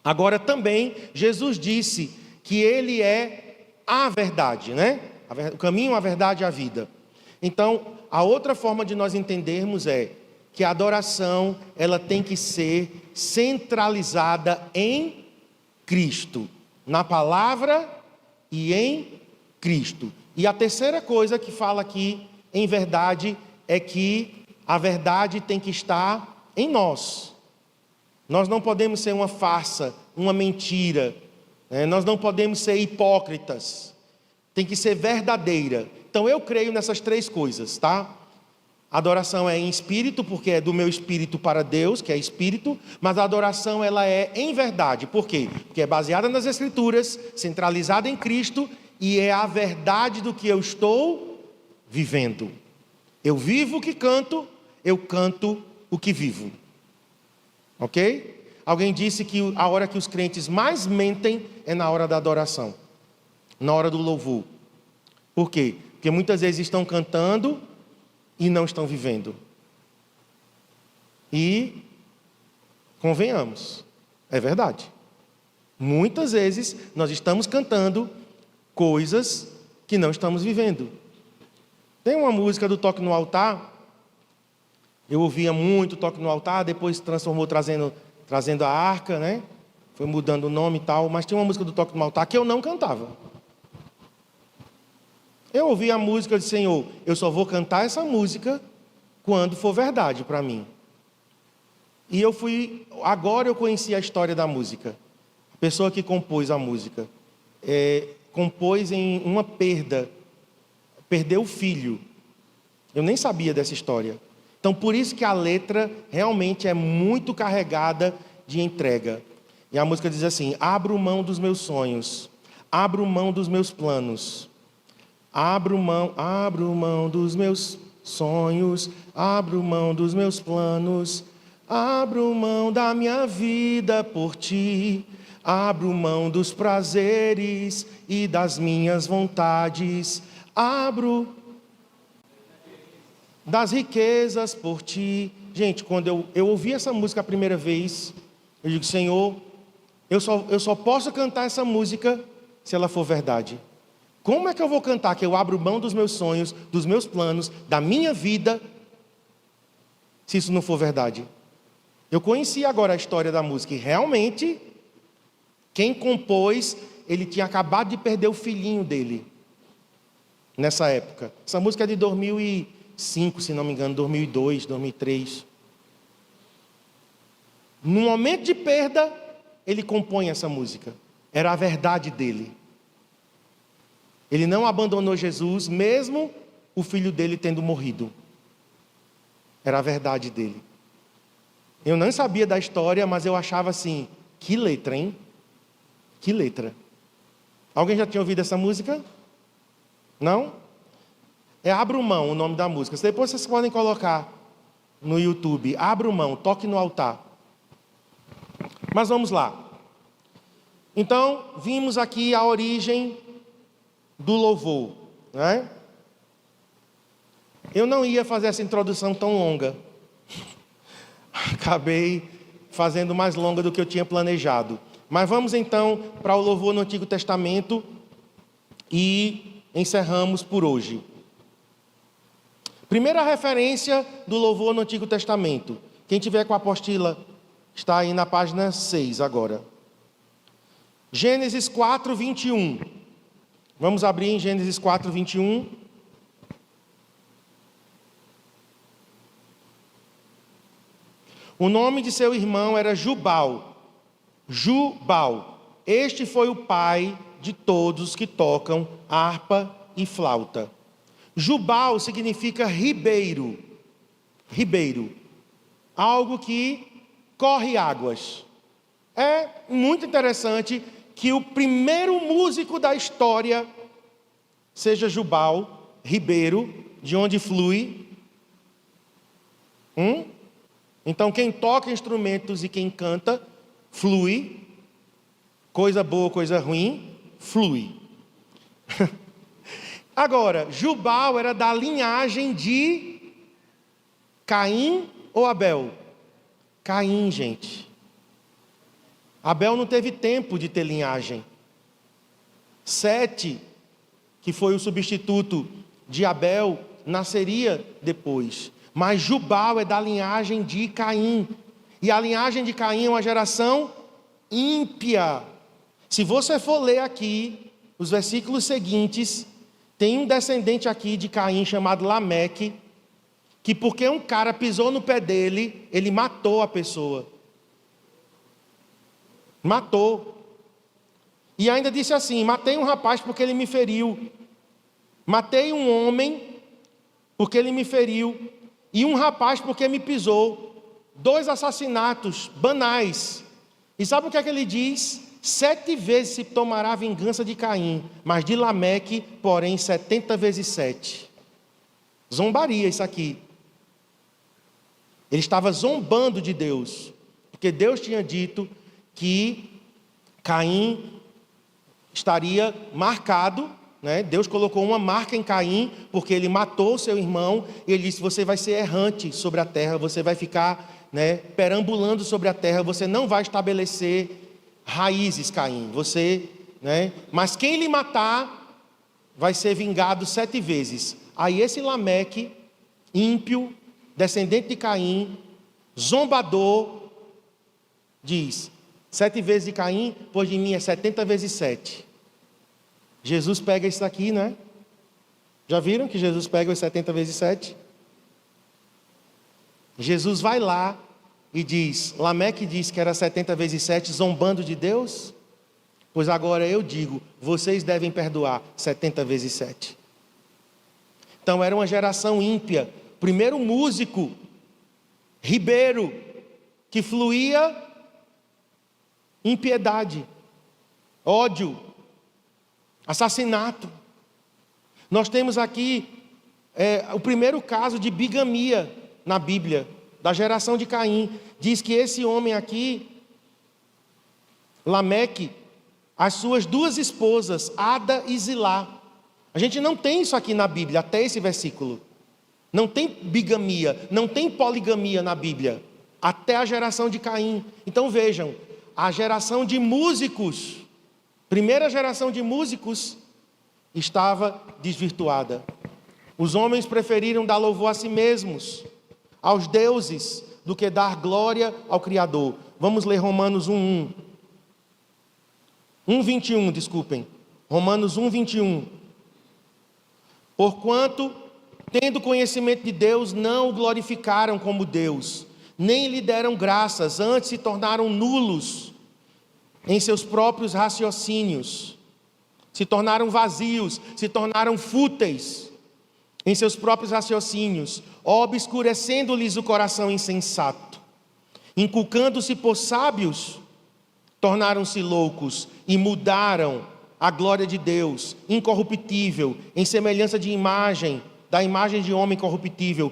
Agora também, Jesus disse que Ele é a verdade, né? O caminho, a verdade e a vida. Então, a outra forma de nós entendermos é que a adoração, ela tem que ser centralizada em Cristo, na palavra e em Cristo. E a terceira coisa que fala aqui, em verdade, é que a verdade tem que estar em nós. Nós não podemos ser uma farsa, uma mentira, né? Nós não podemos ser hipócritas. Tem que ser verdadeira. Então eu creio nessas três coisas, tá? Adoração é em espírito, porque é do meu espírito para Deus, que é espírito, mas a adoração ela é em verdade. Por quê? Porque é baseada nas Escrituras, centralizada em Cristo, e é a verdade do que eu estou vivendo. Eu vivo o que canto, eu canto o que vivo. Ok? Alguém disse que a hora que os crentes mais mentem é na hora da adoração, na hora do louvor. Por quê? Porque muitas vezes estão cantando e não estão vivendo. E, convenhamos, é verdade. Muitas vezes nós estamos cantando coisas que não estamos vivendo. Tem uma música do Toque no Altar, eu ouvia muito Toque no Altar, depois transformou trazendo a arca, né? Foi mudando o nome e tal, mas tinha uma música do Toque no Altar que eu não cantava. Eu ouvi a música e disse, Senhor, eu só vou cantar essa música quando for verdade para mim. E agora eu conheci a história da música. A pessoa que compôs a música, compôs em uma perda, perdeu o filho. Eu nem sabia dessa história. Então por isso que a letra realmente é muito carregada de entrega. E a música diz assim, abro mão dos meus sonhos, abro mão dos meus planos. Abro mão dos meus sonhos, abro mão dos meus planos, abro mão da minha vida por ti, abro mão dos prazeres e das minhas vontades, abro das riquezas por ti. Gente, quando eu ouvi essa música a primeira vez, eu digo, Senhor, eu só posso cantar essa música se ela for verdade. Como é que eu vou cantar que eu abro mão dos meus sonhos, dos meus planos, da minha vida, se isso não for verdade? Eu conheci agora a história da música e realmente, quem compôs, ele tinha acabado de perder o filhinho dele, nessa época. Essa música é de 2005, se não me engano, 2002, 2003. No momento de perda, ele compõe essa música. Era a verdade dele. Ele não abandonou Jesus, mesmo o filho dele tendo morrido. Era a verdade dele. Eu não sabia da história, mas eu achava assim, que letra, hein? Que letra. Alguém já tinha ouvido essa música? Não? É Abro Mão o nome da música. Depois vocês podem colocar no YouTube. Abro Mão, Toque no Altar. Mas vamos lá. Então, vimos aqui a origem do louvor, né? Eu não ia fazer essa introdução tão longa. Acabei fazendo mais longa do que eu tinha planejado. Mas vamos então para o louvor no Antigo Testamento e encerramos por hoje. Primeira referência do louvor no Antigo Testamento. Quem tiver com a apostila está aí na página 6 agora. Gênesis 4, 21. Vamos abrir em Gênesis 4, 21. O nome de seu irmão era Jubal. Jubal. Este foi o pai de todos que tocam harpa e flauta. Jubal significa ribeiro. Ribeiro. Algo que corre águas. É muito interessante que o primeiro músico da história seja Jubal, ribeiro, de onde flui. Então quem toca instrumentos e quem canta, flui. Coisa boa, coisa ruim, flui. Agora, Jubal era da linhagem de Caim ou Abel? Caim, gente. Abel não teve tempo de ter linhagem. Sete, que foi o substituto de Abel, nasceria depois. Mas Jubal é da linhagem de Caim. E a linhagem de Caim é uma geração ímpia. Se você for ler aqui, os versículos seguintes, tem um descendente aqui de Caim chamado Lameque, que porque um cara pisou no pé dele, ele matou a pessoa. Matou. E ainda disse assim, matei um rapaz porque ele me feriu. Matei um homem porque ele me feriu. e um rapaz porque me pisou. 2 assassinatos banais. E sabe o que é que ele diz? 7 vezes se tomará a vingança de Caim, mas de Lameque, porém, 70 vezes 7. Zombaria isso aqui. Ele estava zombando de Deus, porque Deus tinha dito que Caim estaria marcado, né? Deus colocou uma marca em Caim, porque ele matou seu irmão, e ele disse: você vai ser errante sobre a terra, você vai ficar, né, perambulando sobre a terra, você não vai estabelecer raízes, Caim, né? Mas quem lhe matar, vai ser vingado 7 vezes. Aí esse Lameque, ímpio, descendente de Caim, zombador, diz: 7 vezes de Caim, pois de mim é 70 vezes 7. Jesus pega isso aqui, né? Já viram que Jesus pega os 70 vezes 7? Jesus vai lá e diz: Lameque disse que era 70 vezes 7, zombando de Deus? Pois agora eu digo, vocês devem perdoar 70 vezes 7. Então era uma geração ímpia. Primeiro músico, ribeiro, que fluía impiedade, ódio, assassinato. Nós temos aqui o primeiro caso de bigamia na Bíblia, da geração de Caim. Diz que esse homem aqui, Lameque, as suas 2 esposas, Ada e Zilá. A gente não tem isso aqui na Bíblia, até esse versículo. Não tem bigamia, não tem poligamia na Bíblia, até a geração de Caim. Então vejam, a geração de músicos, primeira geração de músicos, estava desvirtuada. Os homens preferiram dar louvor a si mesmos, aos deuses, do que dar glória ao Criador. Vamos ler Romanos 1:1. 1:21, desculpem. Romanos 1:21. Porquanto, tendo conhecimento de Deus, não o glorificaram como Deus, nem lhe deram graças, antes se tornaram nulos em seus próprios raciocínios, se tornaram vazios, se tornaram fúteis em seus próprios raciocínios, obscurecendo-lhes o coração insensato, inculcando-se por sábios, tornaram-se loucos e mudaram a glória de Deus, incorruptível, em semelhança de imagem, da imagem de homem corruptível,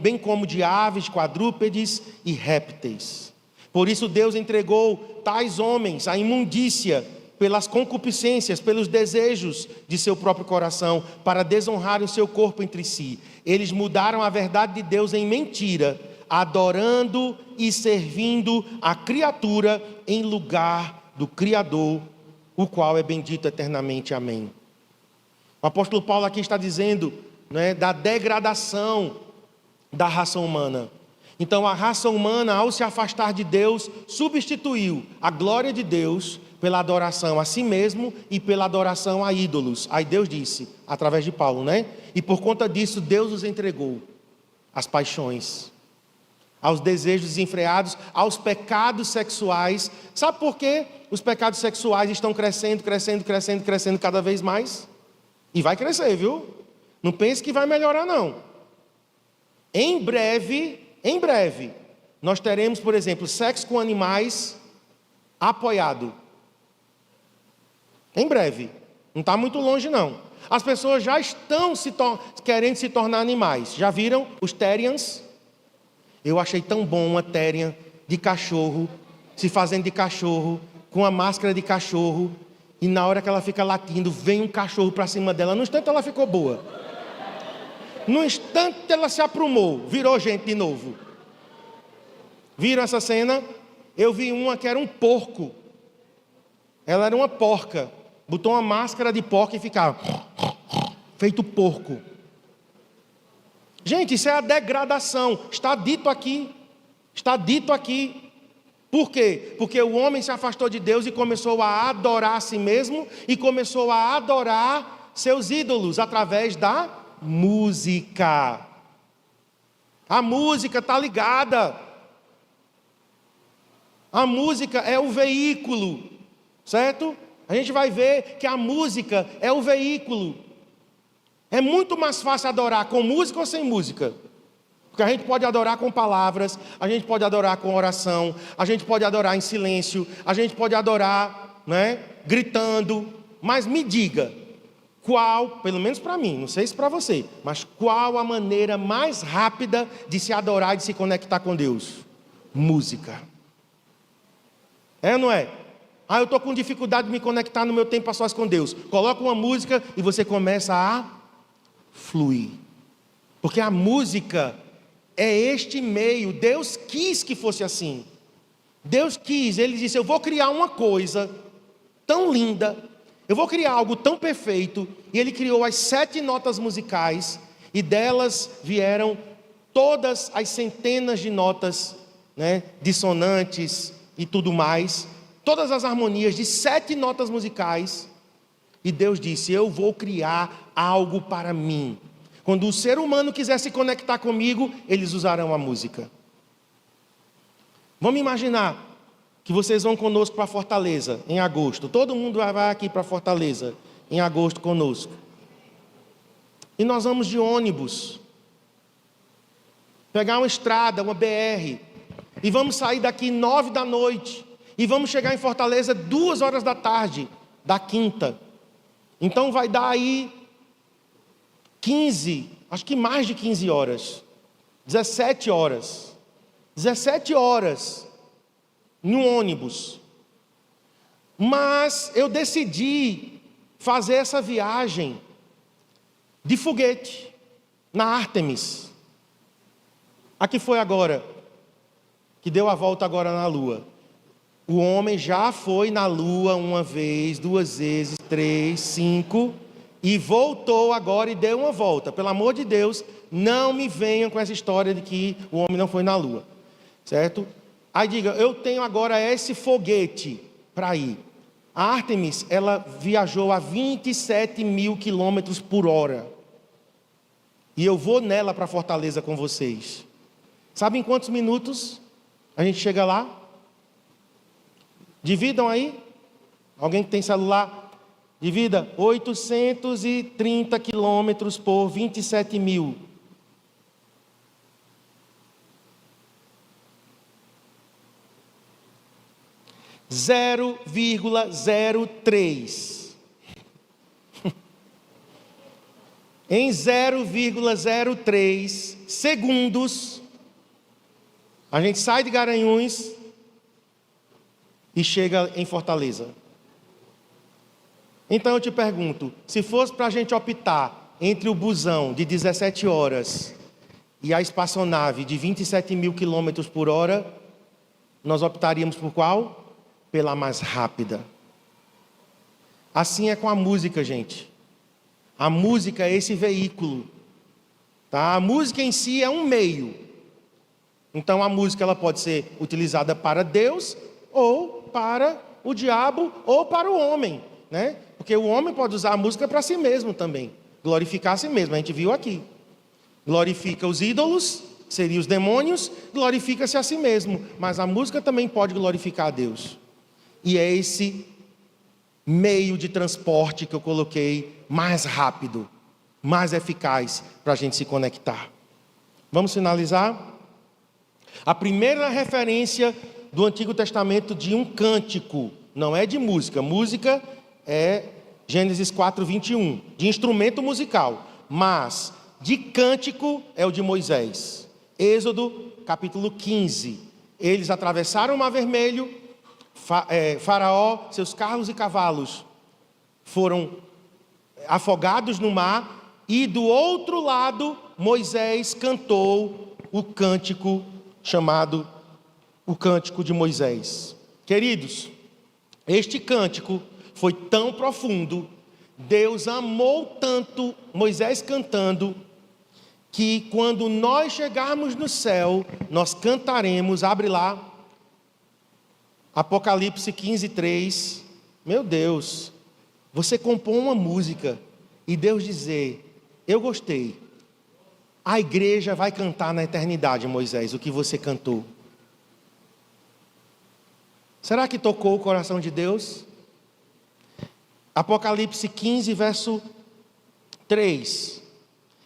bem como de aves, quadrúpedes e répteis. Por isso Deus entregou tais homens à imundícia, pelas concupiscências, pelos desejos de seu próprio coração, para desonrarem o seu corpo entre si. Eles mudaram a verdade de Deus em mentira, adorando e servindo a criatura em lugar do Criador, o qual é bendito eternamente. Amém. O apóstolo Paulo aqui está dizendo, né, da degradação da raça humana. Então a raça humana, ao se afastar de Deus, substituiu a glória de Deus pela adoração a si mesmo e pela adoração a ídolos. Aí Deus disse, através de Paulo, né? E por conta disso Deus os entregou às paixões, aos desejos desenfreados, aos pecados sexuais. Sabe por quê? Os pecados sexuais estão crescendo cada vez mais. E vai crescer, viu? Não pense que vai melhorar, não. Em breve, nós teremos, por exemplo, sexo com animais apoiado. Em breve. Não está muito longe, não. As pessoas já estão querendo se tornar animais. Já viram os Therians? Eu achei tão bom uma Therian de cachorro, se fazendo de cachorro, com a máscara de cachorro, e na hora que ela fica latindo, vem um cachorro para cima dela. No instante ela ficou boa. No instante ela se aprumou, virou gente de novo. Viram essa cena? Eu vi uma que era um porco. Ela era uma porca. Botou uma máscara de porca e ficava feito porco. Gente, isso é a degradação. Está dito aqui. Está dito aqui. Por quê? Porque o homem se afastou de Deus e começou a adorar a si mesmo e começou a adorar seus ídolos através da música. A música está ligada. A música é o veículo, certo? A gente vai ver que a música é o veículo. É muito mais fácil adorar com música ou sem música. Porque a gente pode adorar com palavras, a gente pode adorar com oração, a gente pode adorar em silêncio, a gente pode adorar, né, gritando. Mas me diga, qual, pelo menos para mim, não sei se para você, mas qual a maneira mais rápida de se adorar e de se conectar com Deus? Música. É ou não é? Eu estou com dificuldade de me conectar no meu tempo a sós com Deus. Coloca uma música e você começa a fluir. Porque a música é este meio. Deus quis que fosse assim. Deus quis, Ele disse, eu vou criar uma coisa tão linda, eu vou criar algo tão perfeito. E Ele criou as 7 notas musicais, e delas vieram todas as centenas de notas, né, dissonantes e tudo mais, todas as harmonias de 7 notas musicais. E Deus disse, eu vou criar algo para mim. Quando o ser humano quiser se conectar comigo, eles usarão a música. Vamos imaginar que vocês vão conosco para Fortaleza em agosto. Todo mundo vai aqui para Fortaleza em agosto conosco. E nós vamos de ônibus, pegar uma estrada, uma BR, e vamos sair daqui 9 da noite, e vamos chegar em Fortaleza 2 horas da tarde, da quinta. Então vai dar aí 15, acho que mais de 15 horas, 17 horas, 17 horas, no ônibus. Mas eu decidi fazer essa viagem de foguete, na Artemis. A que foi agora, que deu a volta agora na Lua. O homem já foi na Lua 1 vez, 2 vezes, 3, 5, e voltou agora e deu uma volta. Pelo amor de Deus, não me venham com essa história de que o homem não foi na Lua, certo? Aí diga, eu tenho agora esse foguete para ir. A Artemis, ela viajou a 27 mil quilômetros por hora. E eu vou nela para Fortaleza com vocês. Sabe em quantos minutos a gente chega lá? Dividam aí. Alguém que tem celular? Divida. 830 quilômetros por 27 mil. (0,03). Em 0,03 segundos, a gente sai de Garanhuns e chega em Fortaleza. Então eu te pergunto, se fosse para a gente optar entre o busão de 17 horas e a espaçonave de 27 mil quilômetros por hora, nós optaríamos por qual? Pela mais rápida. Assim é com a música, gente. A música é esse veículo, tá? A música em si é um meio. Então a música ela pode ser utilizada para Deus, ou para o diabo, ou para o homem, né? Porque o homem pode usar a música para si mesmo também, glorificar a si mesmo, a gente viu aqui. Glorifica os ídolos, que seriam os demônios, glorifica-se a si mesmo, mas a música também pode glorificar a Deus. E é esse meio de transporte que eu coloquei mais rápido, mais eficaz para a gente se conectar. Vamos finalizar? A primeira referência do Antigo Testamento de um cântico, não é de música. Música é Gênesis 4:21, de instrumento musical. Mas de cântico é o de Moisés. Êxodo capítulo 15. Eles atravessaram o Mar Vermelho. Faraó, seus carros e cavalos foram afogados no mar, e do outro lado Moisés cantou o cântico chamado o Cântico de Moisés. Queridos, este cântico foi tão profundo, Deus amou tanto Moisés cantando, que quando nós chegarmos no céu, nós cantaremos, abre lá, Apocalipse 15:3, meu Deus, você compõe uma música e Deus dizer, eu gostei, a igreja vai cantar na eternidade, Moisés, o que você cantou. Será que tocou o coração de Deus? Apocalipse 15, verso 3,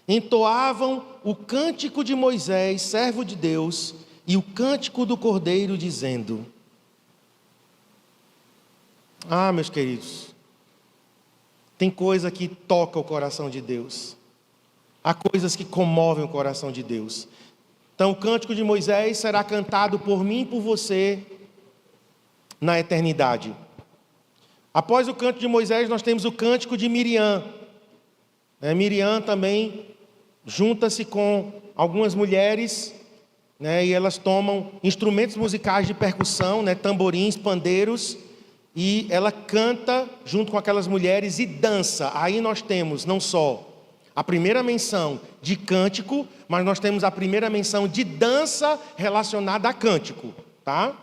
entoavam o cântico de Moisés, servo de Deus, e o cântico do Cordeiro, dizendo... meus queridos, tem coisa que toca o coração de Deus. Há coisas que comovem o coração de Deus. Então o cântico de Moisés será cantado por mim e por você na eternidade. Após o cântico de Moisés, nós temos o cântico de Miriam. Miriam também junta-se com algumas mulheres, e elas tomam instrumentos musicais de percussão, tamborins, pandeiros, e ela canta junto com aquelas mulheres e dança. Aí nós temos não só a primeira menção de cântico, mas nós temos a primeira menção de dança relacionada a cântico, tá?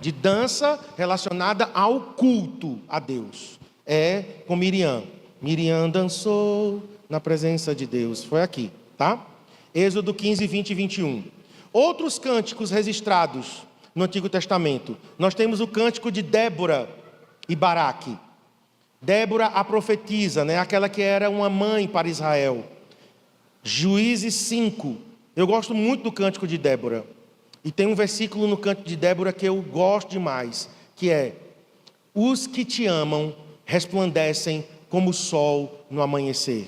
De dança relacionada ao culto a Deus. É com Miriam. Miriam dançou na presença de Deus. Foi aqui, tá? Êxodo 15, 20 e 21. Outros cânticos registrados no Antigo Testamento. Nós temos o cântico de Débora e Baraque. Débora, a profetisa, aquela que era uma mãe para Israel. Juízes 5. Eu gosto muito do cântico de Débora. E tem um versículo no cântico de Débora que eu gosto demais, que é: os que te amam resplandecem como o sol no amanhecer.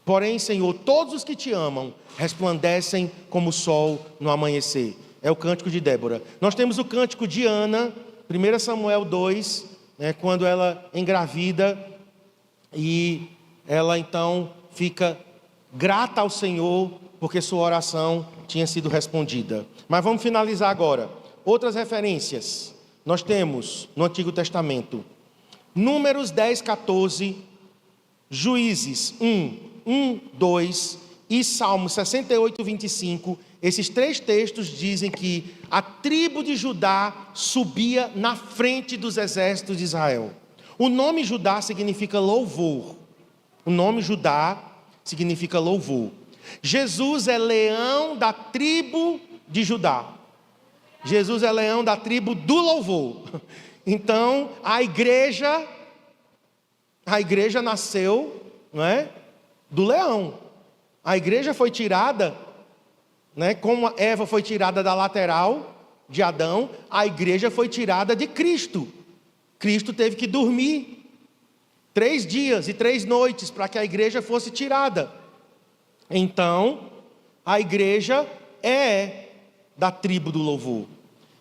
Porém, Senhor, todos os que te amam resplandecem como o sol no amanhecer. É o cântico de Débora. Nós temos o cântico de Ana, 1 Samuel 2, quando ela engravida e ela então fica grata ao Senhor porque sua oração tinha sido respondida. Mas vamos finalizar agora. Outras referências. Nós temos no Antigo Testamento Números 10, 14, Juízes 1, 2 e Salmo 68, 25. Esses três textos dizem que a tribo de Judá subia na frente dos exércitos de Israel. O nome Judá significa louvor. O nome Judá significa louvor. Jesus é leão da tribo de Judá. Jesus é leão da tribo do louvor. Então, a igreja nasceu, do leão. A igreja foi tirada, como Eva foi tirada da lateral de Adão, a igreja foi tirada de Cristo. Cristo teve que dormir 3 dias e 3 noites para que a igreja fosse tirada. Então, a igreja é da tribo do louvor.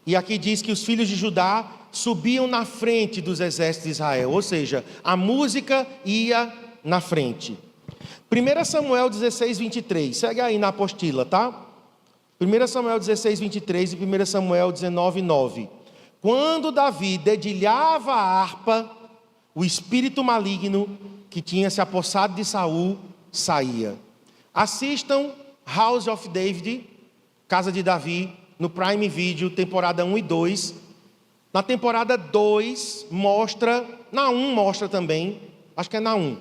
E aqui diz que os filhos de Judá subiam na frente dos exércitos de Israel, ou seja, a música ia na frente. 1 Samuel 16, 23, segue aí na apostila, tá? 1 Samuel 16, 23 e 1 Samuel 19, 9. Quando Davi dedilhava a harpa, o espírito maligno que tinha se apossado de Saul saía. Assistam House of David, Casa de Davi, no Prime Video, temporada 1 e 2. Na temporada 2 mostra, na 1 mostra também, acho que é na 1.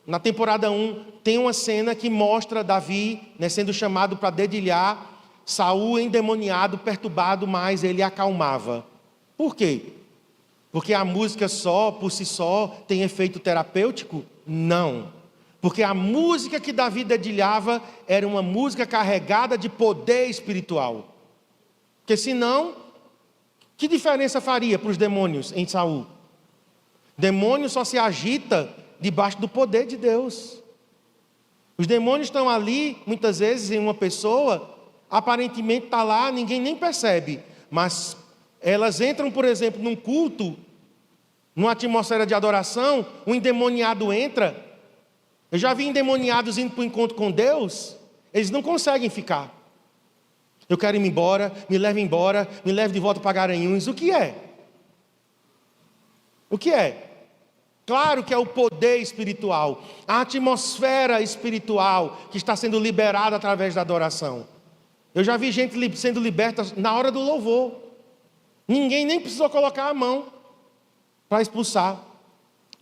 Na temporada 1 tem uma cena que mostra Davi sendo chamado para dedilhar, Saul endemoniado, perturbado, mas ele acalmava. Por quê? Porque a música só, por si só, tem efeito terapêutico? Não. Porque a música que Davi dedilhava era uma música carregada de poder espiritual. Porque senão, que diferença faria para os demônios em Saul? Demônio só se agita debaixo do poder de Deus. Os demônios estão ali, muitas vezes, em uma pessoa, aparentemente está lá, ninguém nem percebe. Mas elas entram, por exemplo, num culto, numa atmosfera de adoração, um endemoniado entra. Eu já vi endemoniados indo para o encontro com Deus, eles não conseguem ficar. Eu quero ir embora, me leve de volta para Garanhuns. O que é? O que é? Claro que é o poder espiritual, a atmosfera espiritual que está sendo liberada através da adoração. Eu já vi gente sendo liberta na hora do louvor. Ninguém nem precisou colocar a mão para expulsar.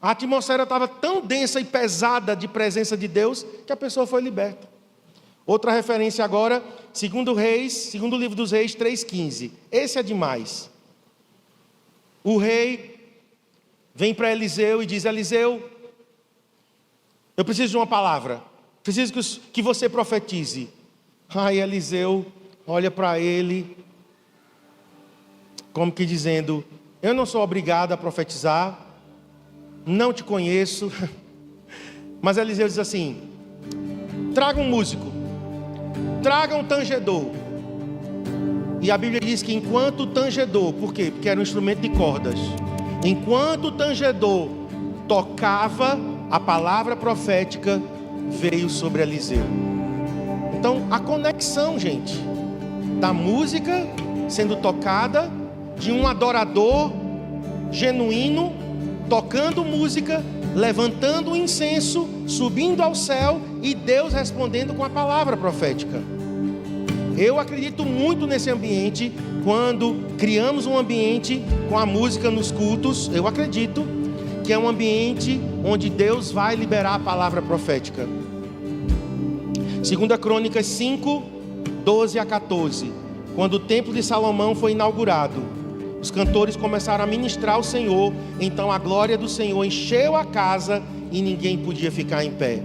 A atmosfera estava tão densa e pesada de presença de Deus que a pessoa foi liberta. Outra referência agora, segundo livro dos Reis 3,15. Esse é demais. O rei vem para Eliseu e diz: Eliseu, eu preciso de uma palavra. Preciso que você profetize. Aí Eliseu olha para ele, como que dizendo: eu não sou obrigado a profetizar, não te conheço. Mas Eliseu diz assim: traga um músico, traga um tangedor. E a Bíblia diz que enquanto o tangedor, por quê? Porque era um instrumento de cordas. Enquanto o tangedor tocava, a palavra profética veio sobre Eliseu. Então a conexão, gente, da música sendo tocada, de um adorador genuíno, tocando música, levantando o incenso, subindo ao céu, e Deus respondendo com a palavra profética. Eu acredito muito nesse ambiente. Quando criamos um ambiente com a música nos cultos, eu acredito que é um ambiente onde Deus vai liberar a palavra profética. 2 Crônicas 5, 12 a 14. Quando o templo de Salomão foi inaugurado, os cantores começaram a ministrar ao Senhor. Então a glória do Senhor encheu a casa e ninguém podia ficar em pé.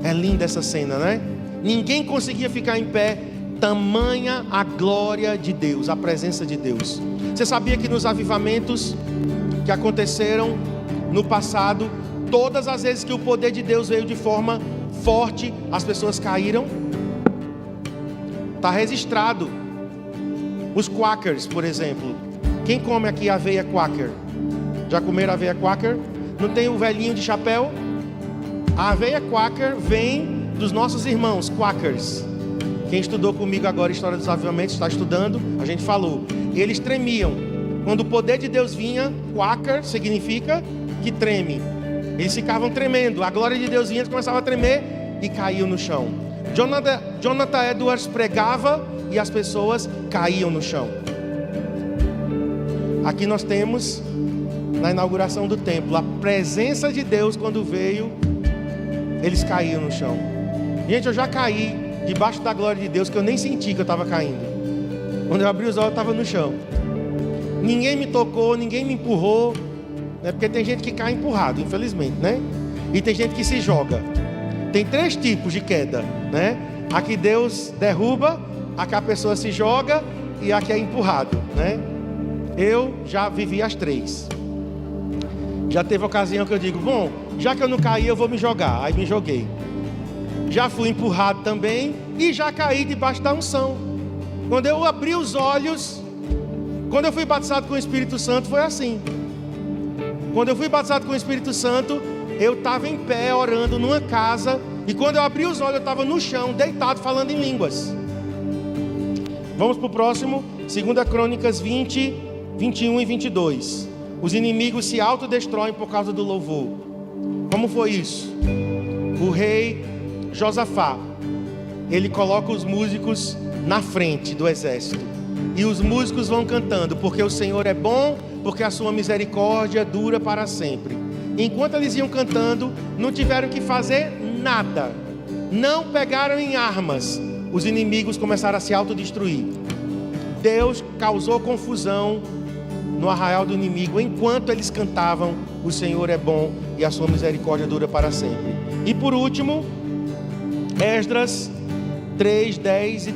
É linda essa cena, né? Ninguém conseguia ficar em pé, tamanha a glória de Deus, a presença de Deus. Você sabia que nos avivamentos que aconteceram no passado, todas as vezes que o poder de Deus veio de forma forte, as pessoas caíram? Está registrado. Os Quakers, por exemplo. Quem come aqui aveia Quaker? Já comeram aveia Quaker? Não tem o velhinho de chapéu? A aveia Quaker vem dos nossos irmãos Quakers. Quem estudou comigo agora a história dos avivamentos, está estudando, a gente falou. Eles tremiam. Quando o poder de Deus vinha, Quaker significa que treme. Eles ficavam tremendo. A glória de Deus vinha, eles começavam a tremer e caíam no chão. Jonathan Edwards pregava e as pessoas caíam no chão. Aqui nós temos, na inauguração do templo, a presença de Deus. Quando veio, eles caíam no chão. Gente, eu já caí debaixo da glória de Deus, que eu nem senti que eu estava caindo. Quando eu abri os olhos, eu estava no chão. Ninguém me tocou, ninguém me empurrou, né? Porque tem gente que cai empurrado, infelizmente, né? E tem gente que se joga. Tem 3 tipos de queda, né? A que Deus derruba, a que a pessoa se joga e a que é empurrado, né? Eu já vivi as 3. Já teve ocasião que eu digo: bom, já que eu não caí, eu vou me jogar. Aí me joguei. Já fui empurrado também e já caí debaixo da unção. Quando eu abri os olhos, quando eu fui batizado com o Espírito Santo, foi assim. Quando eu fui batizado com o Espírito Santo, eu estava em pé orando numa casa, e quando eu abri os olhos, eu estava no chão, deitado, falando em línguas. Vamos para o próximo. 2 Crônicas 20, 21 e 22. Os inimigos se autodestroem por causa do louvor. Como foi isso? O rei Josafá, ele coloca os músicos na frente do exército, e os músicos vão cantando: porque o Senhor é bom, porque a sua misericórdia dura para sempre. Enquanto eles iam cantando, não tiveram que fazer nada, não pegaram em armas. Os inimigos começaram a se autodestruir. Deus causou confusão no arraial do inimigo enquanto eles cantavam: o Senhor é bom e a sua misericórdia dura para sempre. E por último, Esdras 3, 10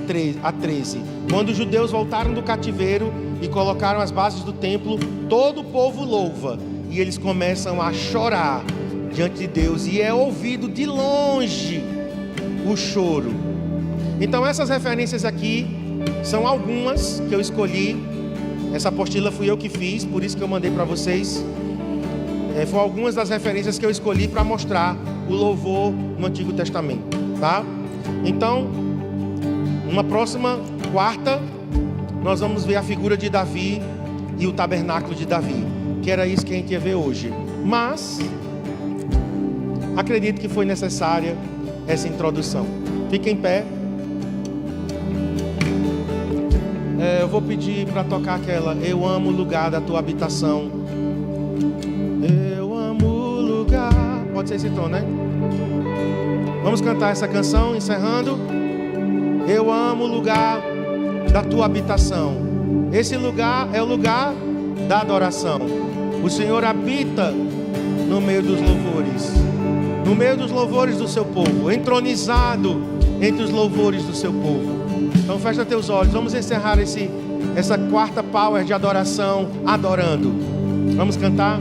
a 13. Quando os judeus voltaram do cativeiro e colocaram as bases do templo, todo o povo louva, e eles começam a chorar diante de Deus, e é ouvido de longe o choro. Então essas referências aqui são algumas que eu escolhi. Essa apostila fui eu que fiz, por isso que eu mandei para vocês. Foram algumas das referências que eu escolhi para mostrar o louvor no Antigo Testamento, tá? Então, numa próxima quarta, nós vamos ver a figura de Davi e o tabernáculo de Davi, que era isso que a gente ia ver hoje. Mas acredito que foi necessária essa introdução. Fique em pé. Eu vou pedir para tocar aquela: eu amo o lugar da tua habitação. Eu amo o lugar. Pode ser esse tom, né? Vamos cantar essa canção, encerrando. Eu amo o lugar da tua habitação. Esse lugar é o lugar da adoração. O Senhor habita no meio dos louvores, no meio dos louvores do seu povo, entronizado entre os louvores do seu povo. Então fecha teus olhos, vamos encerrar essa quarta power de adoração, adorando. Vamos cantar?